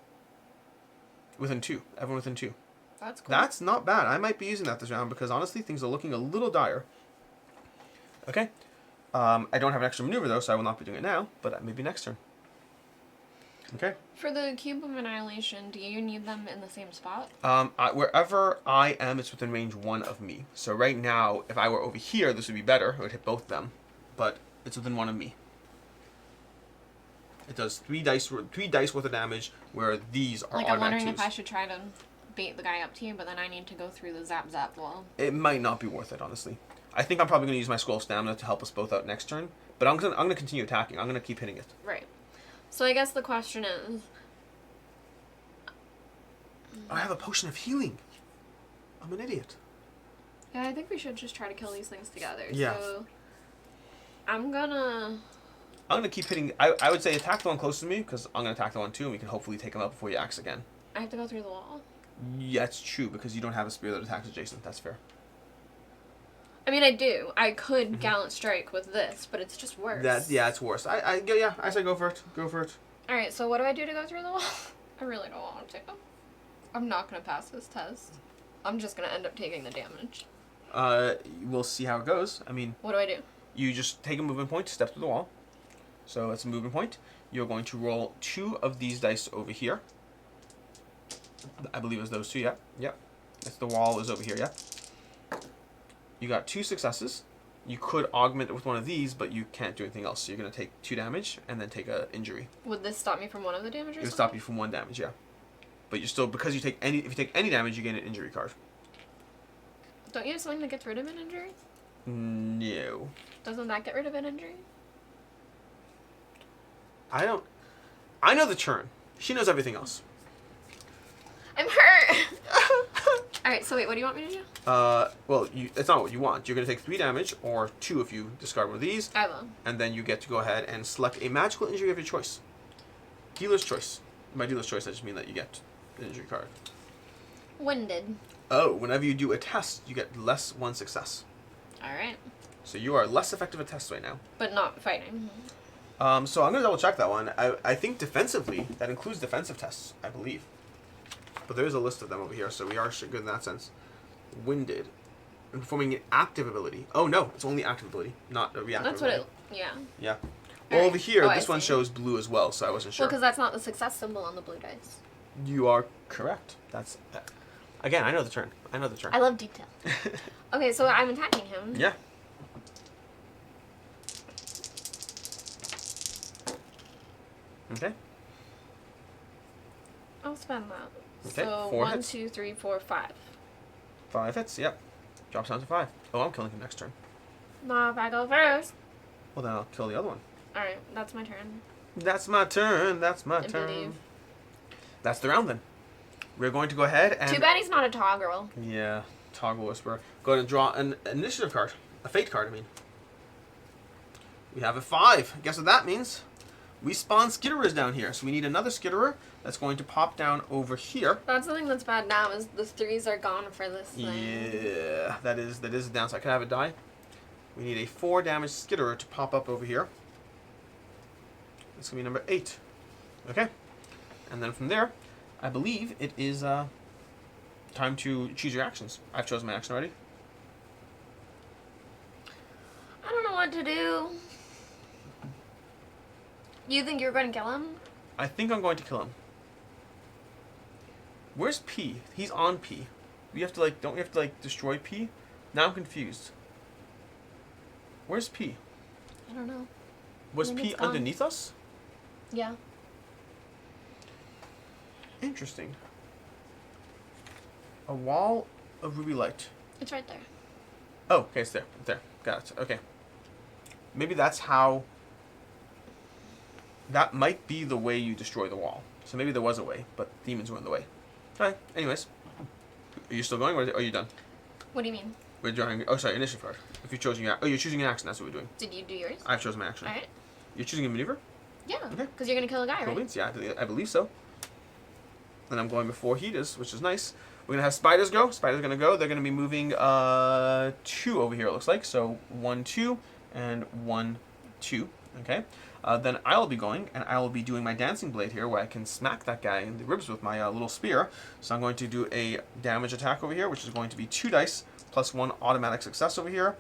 Within 2. Everyone within 2. That's cool. That's not bad. I might be using that this round, because honestly, things are looking a little dire. Okay. I don't have an extra maneuver, though, so I will not be doing it now, but maybe next turn. Okay. For the Cube of Annihilation, do you need them in the same spot? Wherever I am, it's within range 1 of me. So right now, if I were over here, this would be better. It would hit both of them. But it's within 1 of me. It does 3 dice worth of damage, where these are Like, I'm automatic wondering 2s. if I should try to bait the guy up to you, but then I need to go through the zap wall. It might not be worth it, honestly. I think I'm probably going to use my Scroll of Stamina to help us both out next turn. But I'm gonna continue attacking. I'm going to keep hitting it. Right. So I guess the question is... I have a potion of healing. I'm an idiot. Yeah, I think we should just try to kill these things together. Yeah. So I'm gonna keep hitting. I would say attack the one closest to me, because I'm going to attack the one too, and we can hopefully take him out before he acts again. I have to go through the wall. Yeah, it's true, because you don't have a spear that attacks adjacent. That's fair. I mean, I do. I could Gallant Strike with this, but it's just worse. It's worse. I say go for it. Go for it. Alright, so what do I do to go through the wall? I really don't want to. I'm not going to pass this test. I'm just going to end up taking the damage. We'll see how it goes. I mean... What do I do? You just take a movement point, step through the wall. So it's a movement point. You're going to roll 2 of these dice over here. I believe it was those two, yep. Yep. That's the wall is over here, yep. You got 2 successes. You could augment it with one of these, but you can't do anything else. So you're going to take 2 damage and then take a injury. Would this stop me from one of the damage or It would something? stop you from 1 damage, yeah. But you're still, because if you take any damage, you gain an injury card. Don't you have something that gets rid of an injury? No. Doesn't that get rid of an injury? I know the turn. She knows everything else. I'm hurt! Alright, so wait, what do you want me to do? Well, it's not what you want. You're going to take 3 damage, or 2 if you discard one of these. I will. And then you get to go ahead and select a magical injury of your choice. Dealer's choice. By dealer's choice, I just mean that you get an injury card. Winded. Oh, whenever you do a test, you get less 1 success. Alright. So you are less effective at tests right now. But not fighting. So I'm going to double check that one. I think defensively, that includes defensive tests, I believe. But there is a list of them over here, so we are good in that sense. Winded. And performing an active ability. Oh no, it's only active ability, not a reactive That's what ability. yeah. Yeah. Well, Alright. over here, Oh, I this one see. shows blue as well, so I wasn't sure. Well, because that's not the success symbol on the blue dice. You are correct. That's... again, I know the turn. I know the turn. I love detail. Okay, so I'm attacking him. Yeah. Okay. I'll spend that. Okay, So 4 1, hits. 2, 3, 4, 5. 5 hits, yep. Drops down to 5. Oh, I'm killing him next turn. No, if I go first. Well, then I'll kill the other one. Alright, that's my turn. That's my turn. That's my I turn. believe. That's the round then. We're going to go ahead and... Too bad he's not a toggle. Yeah, Toggle Whisperer. Go ahead and draw an initiative card. A fate card, I mean. We have a 5. Guess what that means? We spawn skitterers down here. So we need another skitterer that's going to pop down over here. That's the thing that's bad now is the 3s are gone for this thing. Yeah, that is a downside. Can I have it die? We need a 4 damage skitterer to pop up over here. It's going to be number 8. Okay. And then from there, I believe it is time to choose your actions. I've chosen my action already. I don't know what to do. You think you're going to kill him? I think I'm going to kill him. Where's P? He's on P. We have to like, don't we have to like destroy P? Now I'm confused. Where's P? I don't know. Was think P it's gone. underneath us? Yeah. Interesting. A wall of ruby light. It's right there. Oh, okay, it's there. It's there. Got it. Okay. Maybe that's how... That might be the way you destroy the wall. So maybe there was a way, but demons were in the way. Alright, anyways. Are you still going, or are you done? What do you mean? We're drawing... Oh, sorry, initiative card. If you're choosing... Oh, you're choosing an action, that's what we're doing. Did you do yours? I've chosen my action. Alright. You're choosing a maneuver? Yeah. Okay. Because you're going to kill a guy, Cool right? beans. Yeah, I believe so. And I'm going before he does, which is nice. We're going to have spiders go. Spiders are going to go. They're going to be moving 2 over here, it looks like. So 1, 2, and 1, 2. Okay. Then I'll be going, and I will be doing my dancing blade here, where I can smack that guy in the ribs with my little spear. So I'm going to do a damage attack over here, which is going to be 2 dice, plus 1 automatic success over here.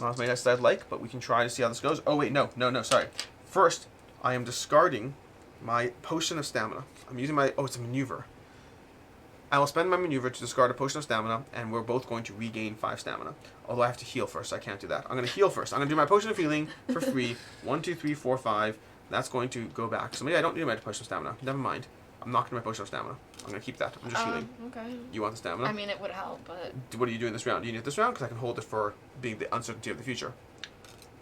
Not as many dice as I'd like, but we can try to see how this goes. Oh, wait, no, sorry. First, I am discarding my potion of stamina. I'm using my... Oh, it's a maneuver. I will spend my maneuver to discard a potion of stamina, and we're both going to regain 5 stamina. Although I have to heal first, so I can't do that. I'm going to heal first. I'm going to do my potion of healing for free. 1, 2, 3, 4, 5. That's going to go back. So maybe I don't need my potion of stamina. Never mind. I'm not going to do my potion of stamina. I'm going to keep that. I'm just healing. Okay. You want the stamina? I mean, it would help, but What are you doing this round? Do you need it this round? Because I can hold it for being the uncertainty of the future.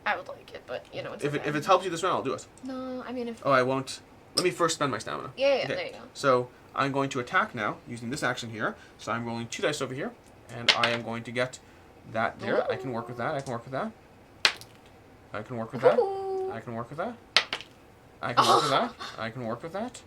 I would like it, but, you know, it's If okay. it helps you this round, I'll do it. No, I mean, if... Oh, I won't. Let me first spend my stamina. Yeah, Okay. there you go. So I'm going to attack now using this action here. So I'm rolling 2 dice over here, and I am going to get that there. I can work with that. I can work with that. I can work with that. Ooh. I can work with that. I can work with that. I can work with that.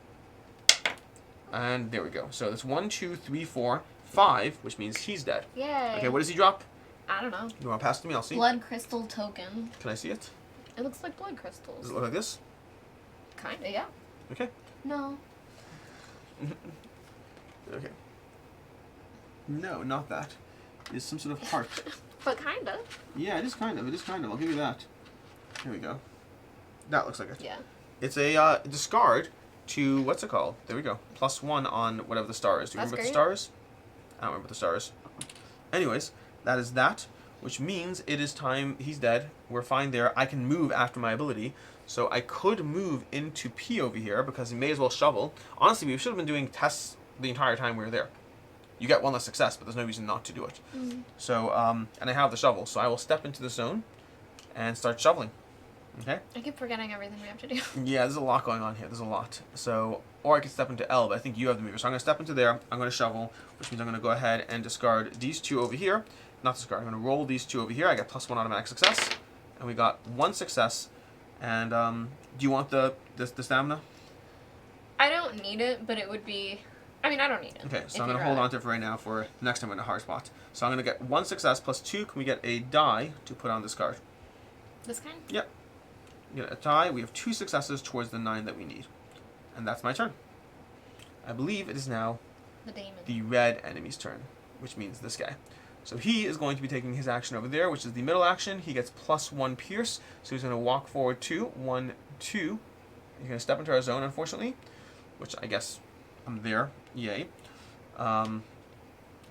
And there we go. So that's 1, 2, 3, 4, 5, which means he's dead. Yay. Okay, what does he drop? I don't know. You want to pass it to me? I'll see. Blood crystal token. Can I see it? It looks like blood Does crystals. it look like this? Kinda, yeah. Okay. No. Okay. No, not that. It's some sort of heart. But kinda. Yeah, it is kind of. It is kind of. I'll give you that. Here we go. That looks like it. Yeah. It's a discard to, what's it called? There we go. +1 on whatever the star is. Do you That's remember what the great. star is? I don't remember what the star is. Anyways, that is that, which means it is time. He's dead. We're fine there. I can move after my ability. So I could move into P over here because he may as well shovel. Honestly, we should have been doing tests the entire time we were there. You get one less success, but there's no reason not to do it. So, and I have the shovel, so I will step into the zone and start shoveling. Okay? I keep forgetting everything we have to do. Yeah, there's a lot going on here. There's a lot. So, or I could step into L, but I think you have the mover. So I'm going to step into there. I'm going to shovel, which means I'm going to go ahead and discard these 2 over here. Not discard. I'm going to roll these 2 over here. I get +1 automatic success. And we got 1 success. And do you want the stamina? I don't need it, but it would be... I mean, I don't need it. Okay, so I'm going to hold on to it for right now for next time in a hard spot. So I'm going to get 1 success +2. Can we get a die to put on this card? This kind? Yep. You get a die. We have 2 successes towards the 9 that we need. And that's my turn. I believe it is now The demon. the red enemy's turn, which means this guy. So he is going to be taking his action over there, which is the middle action. He gets +1 pierce, so he's going to walk forward 2, 1, 2. He's going to step into our zone, unfortunately, which I guess I'm there. Yay. And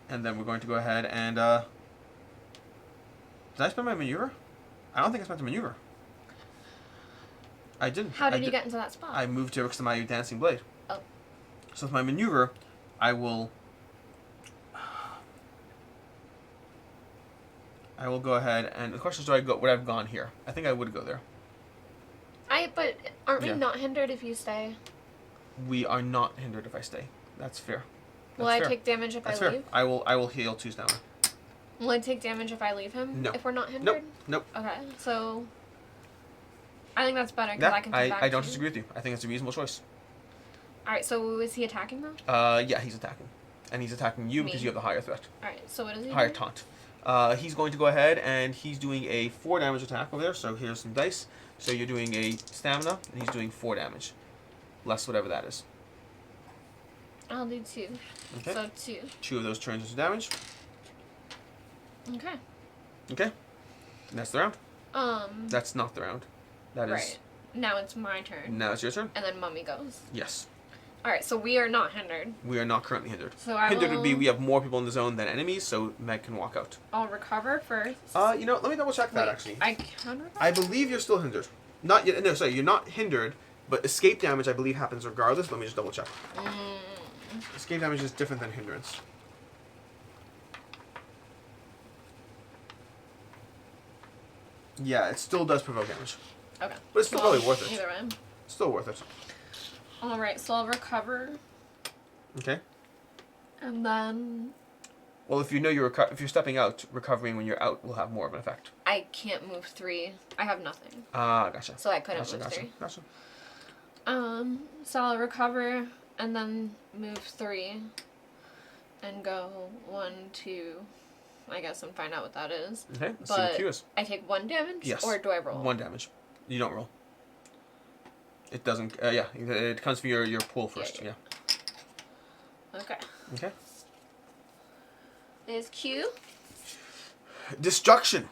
then we're going to go ahead and... did I spend my maneuver? I don't think I spent a maneuver. I didn't. How did you get into that spot? I moved to next to my dancing blade. Oh. So with my maneuver, I will go ahead and the question is, would I have gone here? I think I would go there. But aren't we Yeah. not hindered if you stay? We are not hindered if I stay. That's fair. Will I take damage if That's I fair. leave? I will heal 2 stamina. Will I take damage if I leave him? No. If we're not hindered? Nope. Okay, so... I think that's better because I can come back I don't to you. disagree with you. I think it's a reasonable choice. Alright, so is he attacking though? Yeah, he's attacking. And he's attacking you because Me. you have the higher threat. Alright, so what is he Higher doing? taunt. He's going to go ahead and he's doing a 4 damage attack over there. So here's some dice. So you're doing a stamina and he's doing 4 damage. Less whatever that is. I'll do 2. Okay. So 2. 2 of those turns into damage. Okay. Okay. And that's the round. That's not the round. That is. Right. Now it's my turn. Now it's your turn. And then Mummy goes. Yes. Alright, so we are not hindered. We are not currently hindered. So I Hindered will... would be we have more people in the zone than enemies, so Meg can walk out. I'll recover first. You know, let me double check that Wait, actually. I can recover? I believe you're still hindered. Not yet. No, sorry, you're not hindered, but escape damage I believe happens regardless. Let me just double check. Escape damage is different than hindrance. Yeah, it still does provoke damage. Okay. But it's still probably worth it. Either way. Still worth it. Alright, so I'll recover. Okay. And then... Well, if you know if you're stepping out, recovering when you're out will have more of an effect. I can't move 3. I have nothing. Ah, gotcha. So I couldn't move Gotcha. 3. Gotcha. So I'll recover and then move 3 and go 1, 2, I guess, and find out what that is. Okay, let's see what Q is. I take 1 damage? Yes. Or do I roll? 1 damage. You don't roll. It doesn't, yeah, it comes from your pool first, yeah. Okay. Okay. There's Q. Destruction.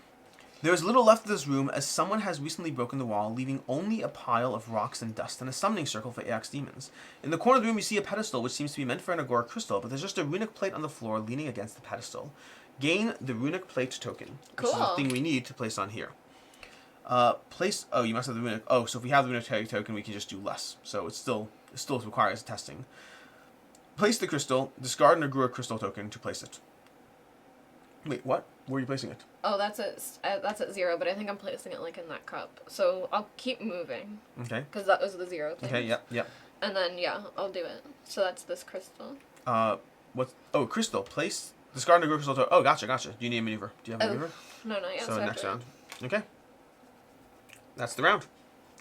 There is little left of this room as someone has recently broken the wall, leaving only a pile of rocks and dust and a summoning circle for Aex demons. In the corner of the room you see a pedestal which seems to be meant for an Agora crystal, but there's just a runic plate on the floor leaning against the pedestal. Gain the runic plate token, which is the Cool. thing we need to place on here. Place, oh, you must have the runic, oh, so if we have the runic token we can just do less. So it still requires testing. Place the crystal, discard an Agora crystal token to place it. Wait, what? Where are you placing it? Oh, that's at 0, but I think I'm placing it like in that cup. So I'll keep moving. Okay. Because that was the 0 thing. Okay, yep. And then, yeah, I'll do it. So that's this crystal. Crystal. Place, discard an Agora crystal token. Oh, gotcha. Do you need a maneuver? Do you have a maneuver? No, not yet. So I have next to- round. Okay. That's the round.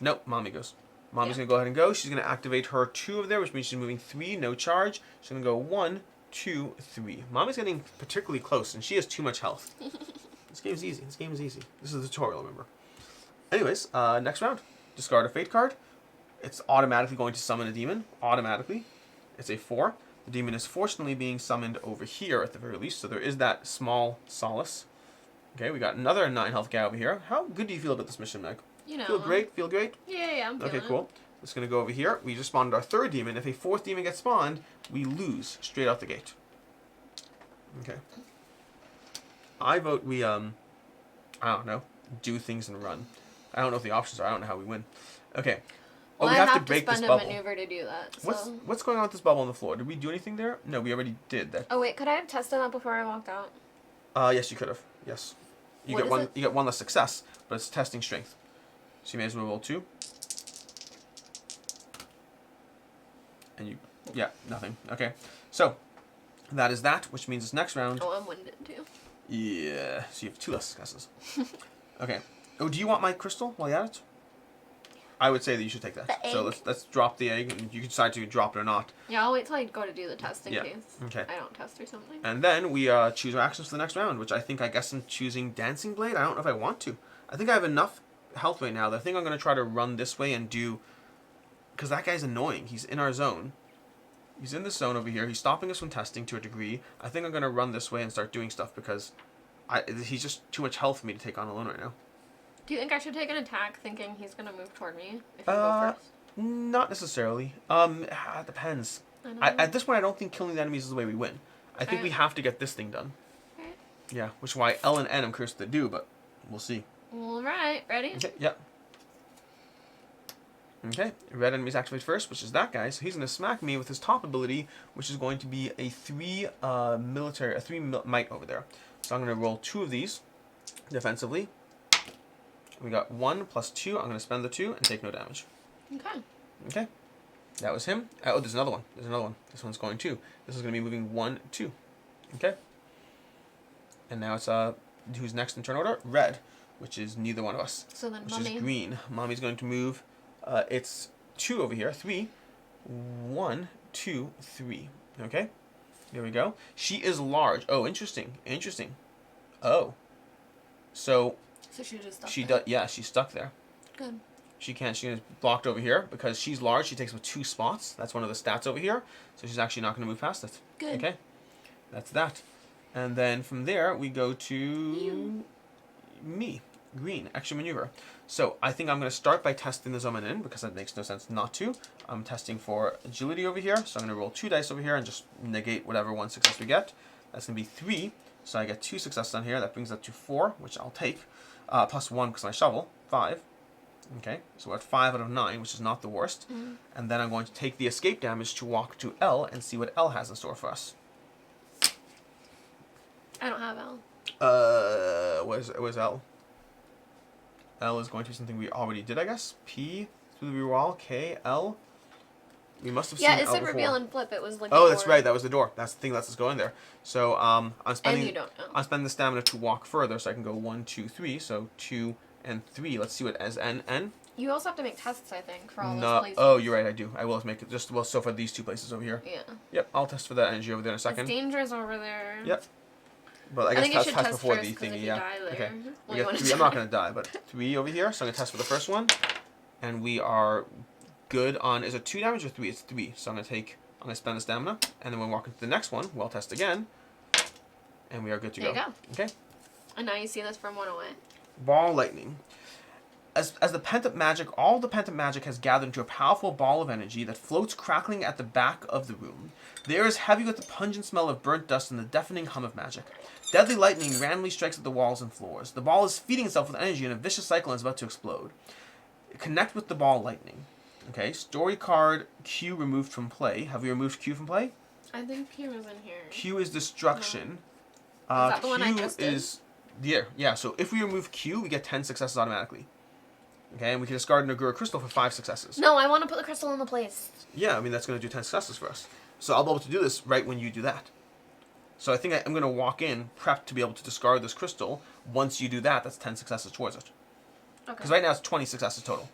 Nope, Mommy goes. Mommy's Yeah. going to go ahead and go. She's going to activate her 2 over there, which means she's moving 3, no charge. She's going to go 1, 2, 3. Mommy's getting particularly close, and she has too much health. This game is easy. This is a tutorial, remember. Anyways, next round. Discard a fate card. It's automatically going to summon a demon. Automatically. It's a 4. The demon is fortunately being summoned over here at the very least, so there is that small solace. Okay, we got another 9 health guy over here. How good do you feel about this mission, Meg? You know. Feel great? Yeah, I'm feeling Okay, it. cool. It's going to go over here. We just spawned our third demon. If a fourth demon gets spawned, we lose straight out the gate. Okay. I vote we, I don't know, do things and run. I don't know what the options are. I don't know how we win. Okay. Well, we I have to break this spend bubble. a maneuver to do that. So. What's going on with this bubble on the floor? Did we do anything there? No, we already did that. Oh wait, could I have tested that before I walked out? Yes, you could have. Yes. You What get is one. it? You get one less success, but it's testing strength. So you may as well roll 2. And you, yeah, nothing. Okay. So that is that, which means it's next round. Oh, I'm winded too. Yeah. So you have 2 less successes. Okay. Oh, do you want my crystal while you're at it? I would say that you should take that. The So egg. let's drop the egg, and you can decide to drop it or not. Yeah, I'll wait till I go to do the test in Yeah. case Okay. I don't test or something. And then we choose our actions for the next round, which I guess I'm choosing Dancing Blade. I don't know if I want to. I think I have enough health right now that I think I'm going to try to run this way and do... Because that guy's annoying. He's in our zone. He's in this zone over here. He's stopping us from testing to a degree. I think I'm going to run this way and start doing stuff because he's just too much health for me to take on alone right now. Do you think I should take an attack thinking he's going to move toward me if you go first? Not necessarily. It depends. At this point, I don't think killing the enemies is the way we win. I think we have to get this thing done. Alright. Yeah, which is why L and N I'm cursed to do, but we'll see. Alright, ready? Okay, yep. Okay, red enemies activate first, which is that guy. So he's going to smack me with his top ability, which is going to be a 3 might over there. So I'm going to roll 2 of these defensively. We got 1 plus 2. I'm going to spend the 2 and take no damage. Okay. Okay. That was him. Oh, there's another one. There's another one. This one's going 2. This is going to be moving 1, 2. Okay. And now it's who's next in turn order? Red, which is neither one of us. So then which Mommy. is green. Mommy's going to move. It's 2 over here. 3. 1, 2, 3. Okay. There we go. She is large. Oh, interesting. Interesting. Oh. So she just stuck she there. does. Yeah, she's stuck there. Good. She can't. She's blocked over here because she's large. She takes up 2 spots. That's one of the stats over here. So she's actually not going to move past it. Good. Okay. That's that. And then from there we go to me. Green. Extra maneuver. So I think I'm going to start by testing the zone in because that makes no sense not to. I'm testing for agility over here. So I'm going to roll 2 dice over here and just negate whatever 1 success we get. That's going to be 3. So I get 2 successes on here. That brings that to 4, which I'll take. Plus 1 because of my shovel. 5. Okay, so we're at 5 out of 9, which is not the worst. Mm. And then I'm going to take the escape damage to walk to L and see what L has in store for us. I don't have L. Where's L? L is going to be something we already did, I guess. P through the wall. K, L. We must have seen Yeah, it L said before. reveal and flip. It was like. Oh, that's right. That was the door. That's the thing that's going there. So I'm spending. And you don't know. I'm spending the stamina to walk further, so I can go 1, 2, 3. So 2 and 3. Let's see what as N. You also have to make tests, I think, for all those No. places. Oh, you're right. I do. I will make it just so for these 2 places over here. Yeah. Yep. I'll test for that energy over there in a second. It's dangerous over there. Yep. But I think you guess should test test before first, the 'cause thingy. if you Yeah. die there, Okay. well, We you got wanna 3. I'm not die. gonna die, but 3 over here. So I'm gonna test for the first one, and we are good on. Is it 2 damage or 3? It's 3. So I'm gonna spend the stamina, and then when we walk into the next one, we'll test again, and we are good to There go. you go. Okay. And now you see this from 1 away. Ball lightning. As the pent-up magic, all the pent-up magic has gathered into a powerful ball of energy that floats crackling at the back of the room. The air is heavy with the pungent smell of burnt dust and the deafening hum of magic. Deadly lightning randomly strikes at the walls and floors. The ball is feeding itself with energy in a vicious cycle and is about to explode. Connect with the ball lightning. Okay, story card Q removed from play. Have we removed Q from play? I think Q was in here. Q is destruction. Is that the Q one I just did? is yeah. So if we remove Q, we get 10 successes automatically. Okay, and we can discard an Agura Crystal for 5 successes. No, I want to put the crystal in the place. Yeah, I mean, that's going to do 10 successes for us. So I'll be able to do this right when you do that. So I think I'm going to walk in, prepped to be able to discard this crystal. Once you do that, that's 10 successes towards it. Okay. Because right now it's 20 successes total.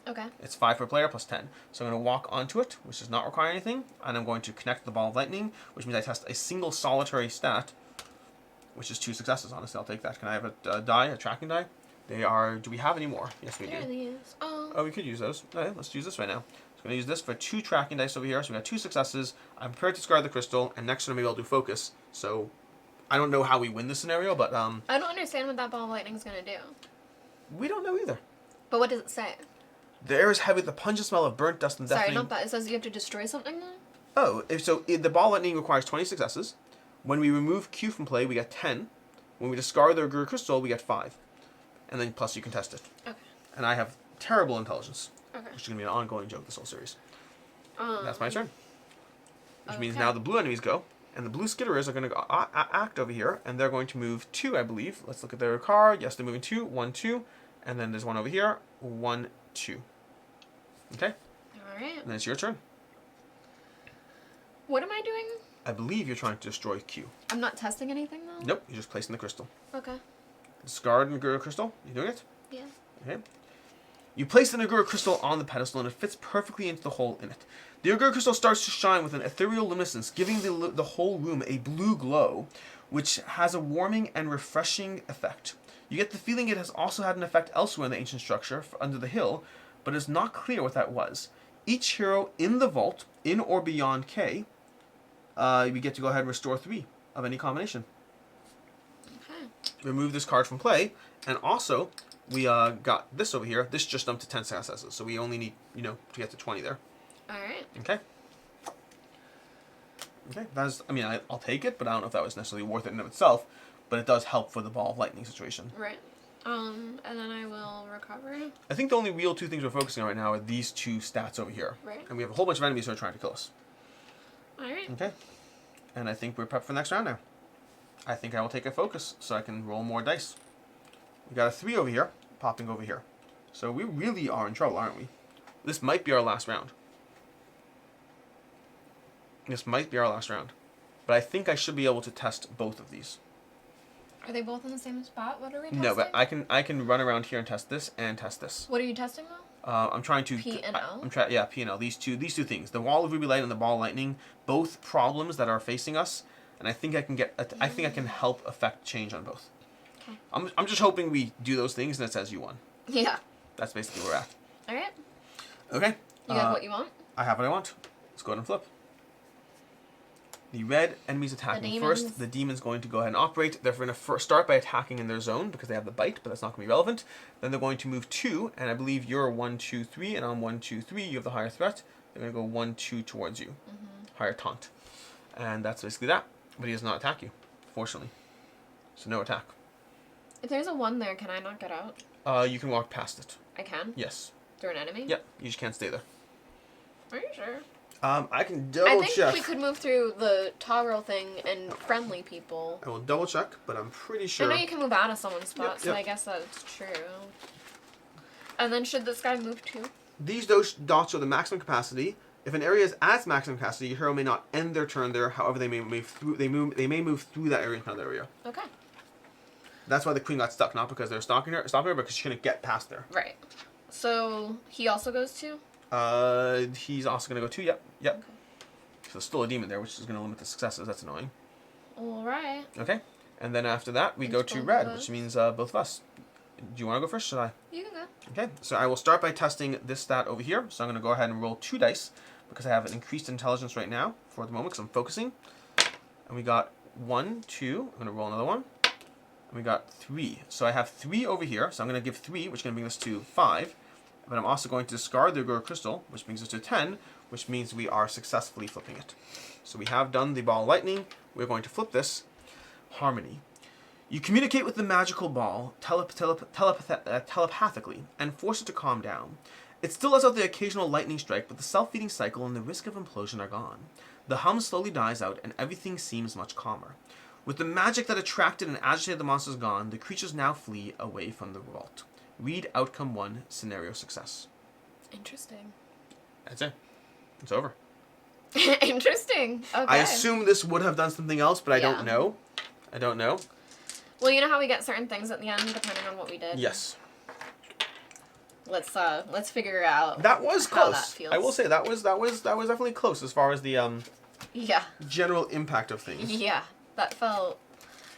Okay. It's 5 per player plus 10. So I'm going to walk onto it, which does not require anything. And I'm going to connect the ball of lightning, which means I test a single solitary stat, which is 2 successes. Honestly, I'll take that. Can I have a die, a tracking die? They are... Do we have any more? Yes, we There do. it is. Oh. Oh, we could use those. Okay, let's use this right now. So I'm going to use this for 2 tracking dice over here. So we got 2 successes. I'm prepared to discard the crystal, and next one maybe I'll do focus. So I don't know how we win this scenario, but I don't understand what that ball of lightning is going to do. we don't know either. But what does it say? The air is heavy with the pungent smell of burnt dust and deafening. Sorry, not that. It says you have to destroy something though? Oh, the ball lightning requires 20 successes. When we remove Q from play, we get 10. When we discard the Agura crystal, we get 5. And then plus you can test it. Okay. And I have terrible intelligence. Okay. Which is going to be an ongoing joke this whole series. That's my turn. Which means okay. now the blue enemies go. And the blue skitterers are going to act over here. And they're going to move 2, I believe. Let's look at their card. Yes, they're moving 2. 1, 2. And then there's one over here. 1, 2. Okay? Alright. And then it's your turn. What am I doing? I believe you're trying to destroy Q. I'm not testing anything though? Nope, you're just placing the crystal. Okay. Discard an Agura crystal. You doing it? Yeah. Okay. You place the Agura crystal on the pedestal and it fits perfectly into the hole in it. The Agura crystal starts to shine with an ethereal luminescence, giving the whole room a blue glow, which has a warming and refreshing effect. You get the feeling it has also had an effect elsewhere in the ancient structure, under the hill, but it's not clear what that was. Each hero in the vault, in or beyond K, we get to go ahead and restore 3 of any combination. Okay. Remove this card from play, and also we got this over here. This just jumped to 10 successes, so we only need to get to 20 there. All right. Okay. Okay. I'll take it, but I don't know if that was necessarily worth it in of itself. But it does help for the ball of lightning situation. Right. And then I will recover. I think the only real 2 things we're focusing on right now are these 2 stats over here. Right. And we have a whole bunch of enemies who are trying to kill us. Alright. Okay. And I think we're prepped for the next round now. I think I will take a focus so I can roll more dice. We got a 3 over here, popping over here. So we really are in trouble, aren't we? This might be our last round. This might be our last round. But I think I should be able to test both of these. Are they both in the same spot? What are we testing? No, but I can run around here and test this and test this. What are you testing though? I'm trying to P and L? Yeah, P and L. These two things. The wall of ruby light and the ball of lightning, both problems that are facing us, and I think I can help affect change on both. Okay. I'm just hoping we do those things and it says you won. Yeah. That's basically where we're at. Alright. Okay. You got what you want? I have what I want. Let's go ahead and flip. The red enemies attacking first. The demon's going to go ahead and operate. They're going to start by attacking in their zone because they have the bite, but that's not going to be relevant. Then they're going to move 2, and I believe you're 1, 2, 3, and I'm 1, 2, 3. You have the higher threat. They're going to go 1, 2 towards you. Higher taunt. And that's basically that. But he does not attack you, fortunately. So no attack. If there's a 1 there, can I knock it out? You can walk past it. I can? Yes. Through an enemy? Yep. You just can't stay there. Are you sure? I can double check. I think we could move through the toggle thing and friendly people. I will double check, but I'm pretty sure. I know you can move out of someone's spot, so yep. I guess that's true. And then should this guy move too? These dots show the maximum capacity. If an area is at its maximum capacity, your hero may not end their turn there. However, they may move through. They may move through that area into another area. Okay. That's why the queen got stuck, not because they're stopping her, because she couldn't get past there. Right. So he also goes too? He's also gonna go 2. Yep. Okay. So there's still a demon there, which is gonna limit the successes. That's annoying. All right. Okay. And then after that, we go to red, which means both of us. Do you want to go first? Should I? You can go. Okay. So I will start by testing this stat over here. So I'm gonna go ahead and roll 2 dice because I have an increased intelligence right now for the moment because I'm focusing. And we got 1, 2. I'm gonna roll another one. And we got 3. So I have 3 over here. So I'm gonna give 3, which is gonna bring us to 5. But I'm also going to discard the Agura crystal, which brings us to 10, which means we are successfully flipping it. So we have done the ball of lightning. We're going to flip this. Harmony. You communicate with the magical ball telepathically and force it to calm down. It still lets out the occasional lightning strike, but the self-feeding cycle and the risk of implosion are gone. The hum slowly dies out and everything seems much calmer. With the magic that attracted and agitated the monsters gone, the creatures now flee away from the vault. Read outcome 1, scenario success. Interesting. That's it. It's over. Interesting. Okay. I assume this would have done something else, but I don't know. I don't know. Well, you know how we get certain things at the end depending on what we did? Yes. Let's figure out that was how close. that feels. I will say that was definitely close as far as the yeah. general impact of things. Yeah. That felt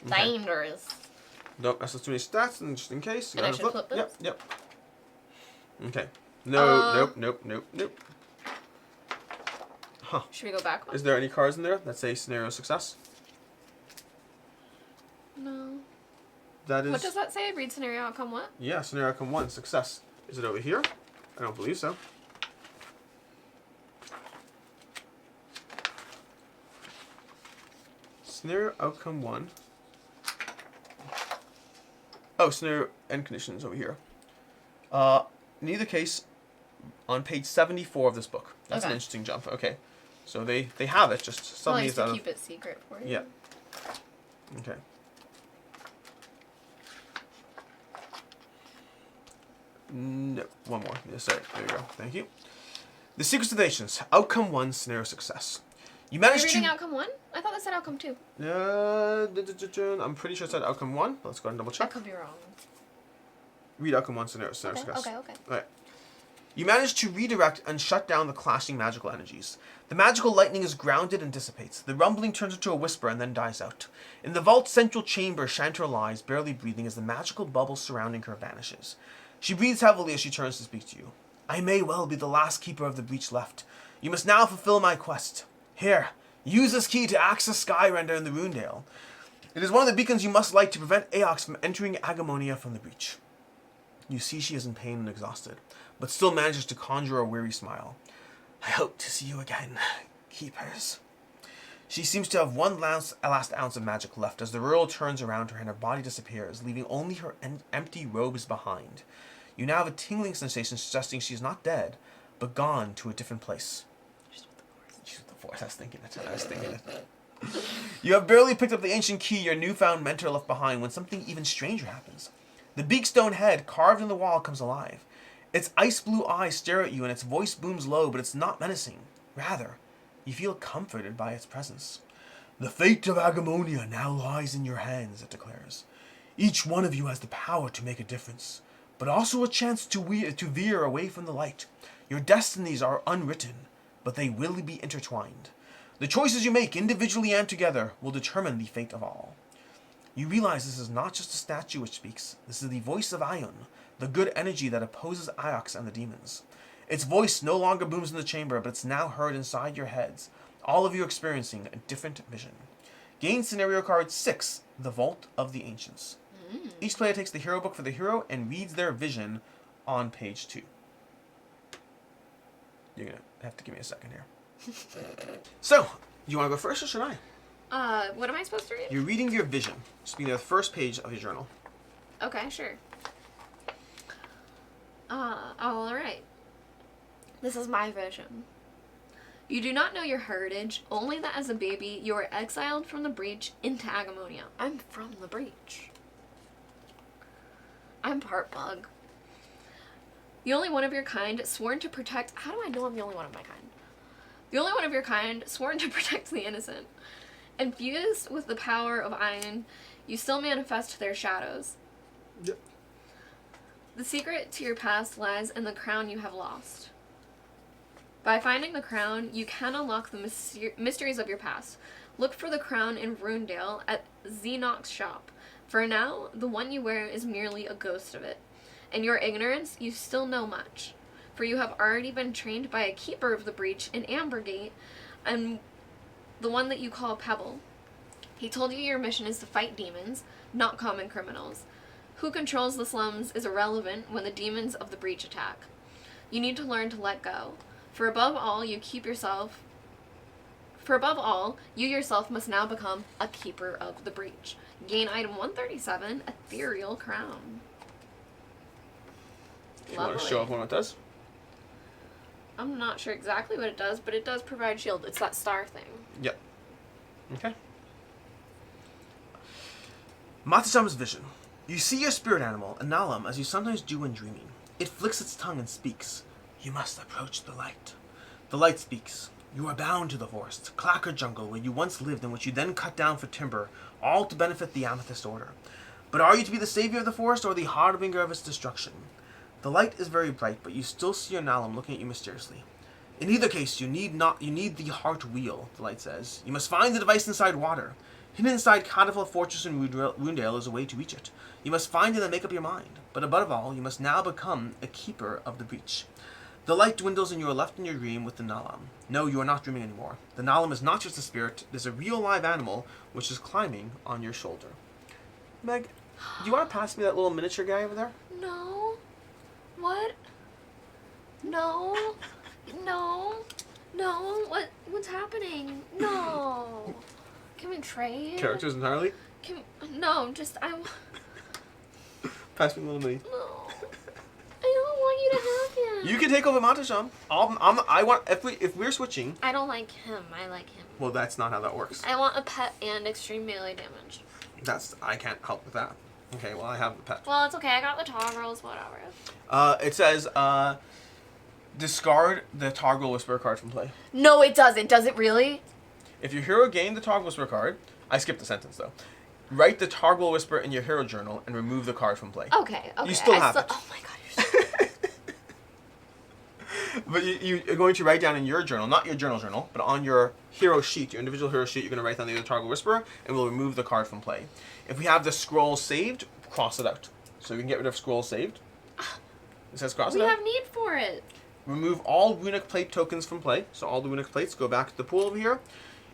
dangerous. Don't mess with too many stats, and just in case. And I should flip this? Yep. Okay. No, nope. Huh. Should we go back one? Is there any cards in there that say scenario success? No. That is. What does that say? Read scenario outcome what? Yeah, scenario outcome 1, success. Is it over here? I don't believe so. Scenario outcome 1. Oh, scenario end conditions over here. In either case, on page 74 of this book. That's an interesting jump. Okay. So they have it, just suddenly it's out of... keep it secret for you. Yeah. Okay. No, one more. Yeah, sorry. There you go. Thank you. The Secrets of the Ancients. Outcome 1, scenario success. You managed reading outcome 1? I thought that said outcome 2. I'm pretty sure it said outcome 1. Let's go ahead and double check. I could be wrong. Read outcome 1, scenario success. Okay. Alright. You manage to redirect and shut down the clashing magical energies. The magical lightning is grounded and dissipates. The rumbling turns into a whisper and then dies out. In the vault's central chamber, Chantra lies, barely breathing, as the magical bubble surrounding her vanishes. She breathes heavily as she turns to speak to you. I may well be the last keeper of the breach left. You must now fulfill my quest. Here, use this key to access Skyrender in the Runedale. It is one of the beacons you must light to prevent Aox from entering Agemonia from the breach. You see she is in pain and exhausted, but still manages to conjure a weary smile. I hope to see you again, keepers. She seems to have one last ounce of magic left as the whirl turns around her and her body disappears, leaving only her empty robes behind. You now have a tingling sensation suggesting she is not dead, but gone to a different place. She's with the Force. I was thinking it. You have barely picked up the ancient key your newfound mentor left behind when something even stranger happens. The beakstone head carved in the wall comes alive. Its ice blue eyes stare at you and its voice booms low, but it's not menacing. Rather, you feel comforted by its presence. The fate of Agemonia now lies in your hands, it declares. Each one of you has the power to make a difference, but also a chance to veer away from the light. Your destinies are unwritten, but they will be intertwined. The choices you make, individually and together, will determine the fate of all. You realize this is not just a statue which speaks. This is the voice of Ion, the good energy that opposes Iox and the demons. Its voice no longer booms in the chamber, but it's now heard inside your heads, all of you experiencing a different vision. Gain scenario card 6, the Vault of the Ancients. Each player takes the hero book for the hero and reads their vision on page 2. You're going to have to give me a second here. So, you want to go first or should I? What am I supposed to read? You're reading your vision. Just be the first page of your journal. Okay, sure. Alright. This is my vision. You do not know your heritage, only that as a baby you were exiled from the breach into Agemonia. I'm from the breach. I'm part bug. The only one of your kind sworn to protect... How do I know I'm the only one of my kind? The only one of your kind sworn to protect the innocent. Infused with the power of Ion, you still manifest their shadows. Yep. The secret to your past lies in the crown you have lost. By finding the crown, you can unlock the mysteries of your past. Look for the crown in Runedale at Xenox's shop. For now, the one you wear is merely a ghost of it. In your ignorance, you still know much. For you have already been trained by a keeper of the breach in Ambergate, and the one that you call Pebble. He told you your mission is to fight demons, not common criminals. Who controls the slums is irrelevant when the demons of the breach attack. You need to learn to let go. For above all, you yourself must now become a keeper of the breach. Gain item 137, Ethereal Crown. You want to show off what it does? I'm not sure exactly what it does, but it does provide shield. It's that star thing. Yep. Okay. Matsuyama's vision. You see your spirit animal, a Nalam, as you sometimes do when dreaming. It flicks its tongue and speaks. You must approach the light. The light speaks. You are bound to the forest, Clacker jungle, where you once lived and which you then cut down for timber, all to benefit the Amethyst Order. But are you to be the savior of the forest or the harbinger of its destruction? The light is very bright, but you still see your Nalam looking at you mysteriously. In either case, you need the heart wheel, the light says. You must find the device inside water. Hidden inside Cataclysmic Fortress in Runedale is a way to reach it. You must find it and make up your mind. But above all, you must now become a keeper of the breach. The light dwindles and you are left in your dream with the Nalam. No, you are not dreaming anymore. The Nalam is not just a spirit, it is a real live animal which is climbing on your shoulder. Meg, do you want to pass me that little miniature guy over there? No. What? No. No. No. What's happening? No. Can we trade? Characters entirely? No, just Pass me a little money. No. I don't want you to have him. You can take over Matasham. I want if we're switching. I don't like him. I like him. Well, that's not how that works. I want a pet and extreme melee damage. I can't help with that. Okay, well I have the pet. Well, it's okay. I got the toggles. Whatever. It says discard the Toggle Whisperer card from play. No, it doesn't. Does it really? If your hero gained the Toggle Whisperer card, I skipped the sentence though. Write the Toggle Whisperer in your hero journal and remove the card from play. Okay. You still have it. Oh my god, you're so But you're going to write down in your journal, not your journal, but on your hero sheet, your individual hero sheet, you're going to write down the Toggle Whisperer, and we'll remove the card from play. If we have the scroll saved, cross it out. So we can get rid of scroll saved. It says cross it out. We have need for it. Remove all runic plate tokens from play. So all the runic plates go back to the pool over here.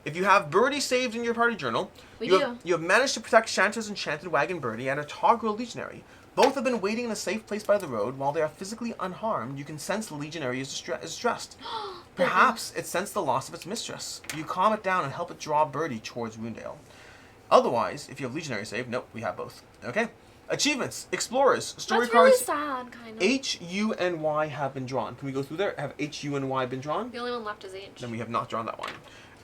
If you have Birdie saved in your party journal, you have managed to protect Shanta's enchanted wagon Birdie and a Toggle legionary. Both have been waiting in a safe place by the road. While they are physically unharmed, you can sense the legionary is distressed. Perhaps it sensed the loss of its mistress. You calm it down and help it draw Birdie towards Woundale. Otherwise, if you have legionary saved, nope, we have both. Okay. Achievements, explorers, story That's cards. really sad, kind of. H, U, and Y have been drawn. Can we go through there? Have H, U, and Y been drawn? The only one left is H. Then we have not drawn that one.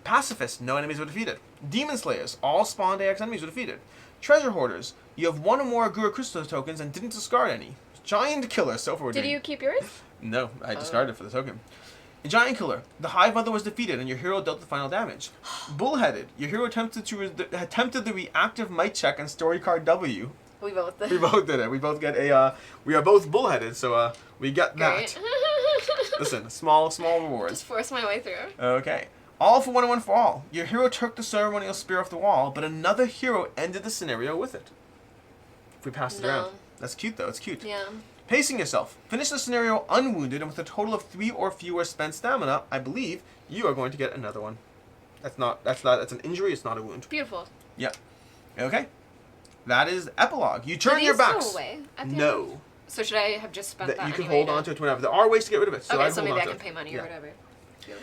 Pacifists, no enemies were defeated. Demon Slayers, all spawned AX enemies were defeated. Treasure Hoarders, you have one or more Agura Crystal tokens and didn't discard any. Giant Killer, so far we're Did doing. you keep yours? No, I discarded for the token. Giant Killer, the Hive Mother was defeated and your hero dealt the final damage. Bullheaded, your hero attempted the reactive might check on story card W. We both did. We both did it. We both get a, we are both bullheaded, so we got that. Listen, small rewards. Just force my way through. Okay. All for one and one for all. Your hero took the ceremonial spear off the wall, but another hero ended the scenario with it. If we pass it around. That's cute though, it's cute. Yeah. Pacing yourself. Finish the scenario unwounded and with a total of 3 or fewer spent stamina, I believe, you are going to get another one. That's an injury, it's not a wound. Beautiful. Yeah. Okay. That is epilogue. You turn your backs. Go away at the No. end? So should I have just spent that You can anyway hold on to it whenever. There are ways to get rid of it. So okay, I'd so hold maybe on I to can it. pay money or whatever. Cool.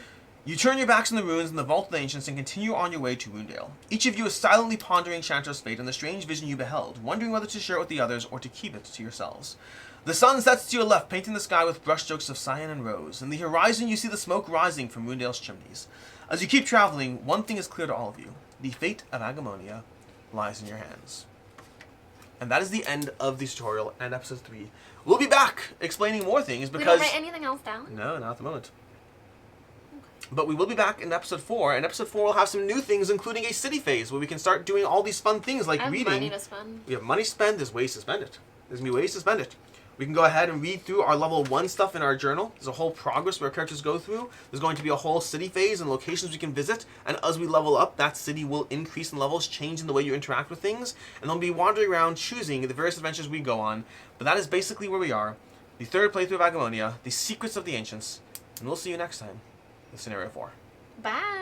You turn your backs on the ruins in the Vault of the Ancients and continue on your way to Woundale. Each of you is silently pondering Shanta's fate and the strange vision you beheld, wondering whether to share it with the others or to keep it to yourselves. The sun sets to your left, painting the sky with brushstrokes of cyan and rose. In the horizon, you see the smoke rising from Woundale's chimneys. As you keep traveling, one thing is clear to all of you. The fate of Agemonia lies in your hands. And that is the end of the tutorial and episode 3. We'll be back explaining more things because... We don't write anything else down? No, not at the moment. But we will be back in episode 4, and episode 4 will have some new things, including a city phase, where we can start doing all these fun things like reading. Money to spend. We have money to spend, there's ways to spend it. There's going to be ways to spend it. We can go ahead and read through our level 1 stuff in our journal. There's a whole progress where characters go through. There's going to be a whole city phase and locations we can visit, and as we level up, that city will increase in levels, changing the way you interact with things, and they'll be wandering around choosing the various adventures we go on. But that is basically where we are. The third playthrough of Agemonia, the secrets of the ancients, and we'll see you next time with Scenario 4. Bye.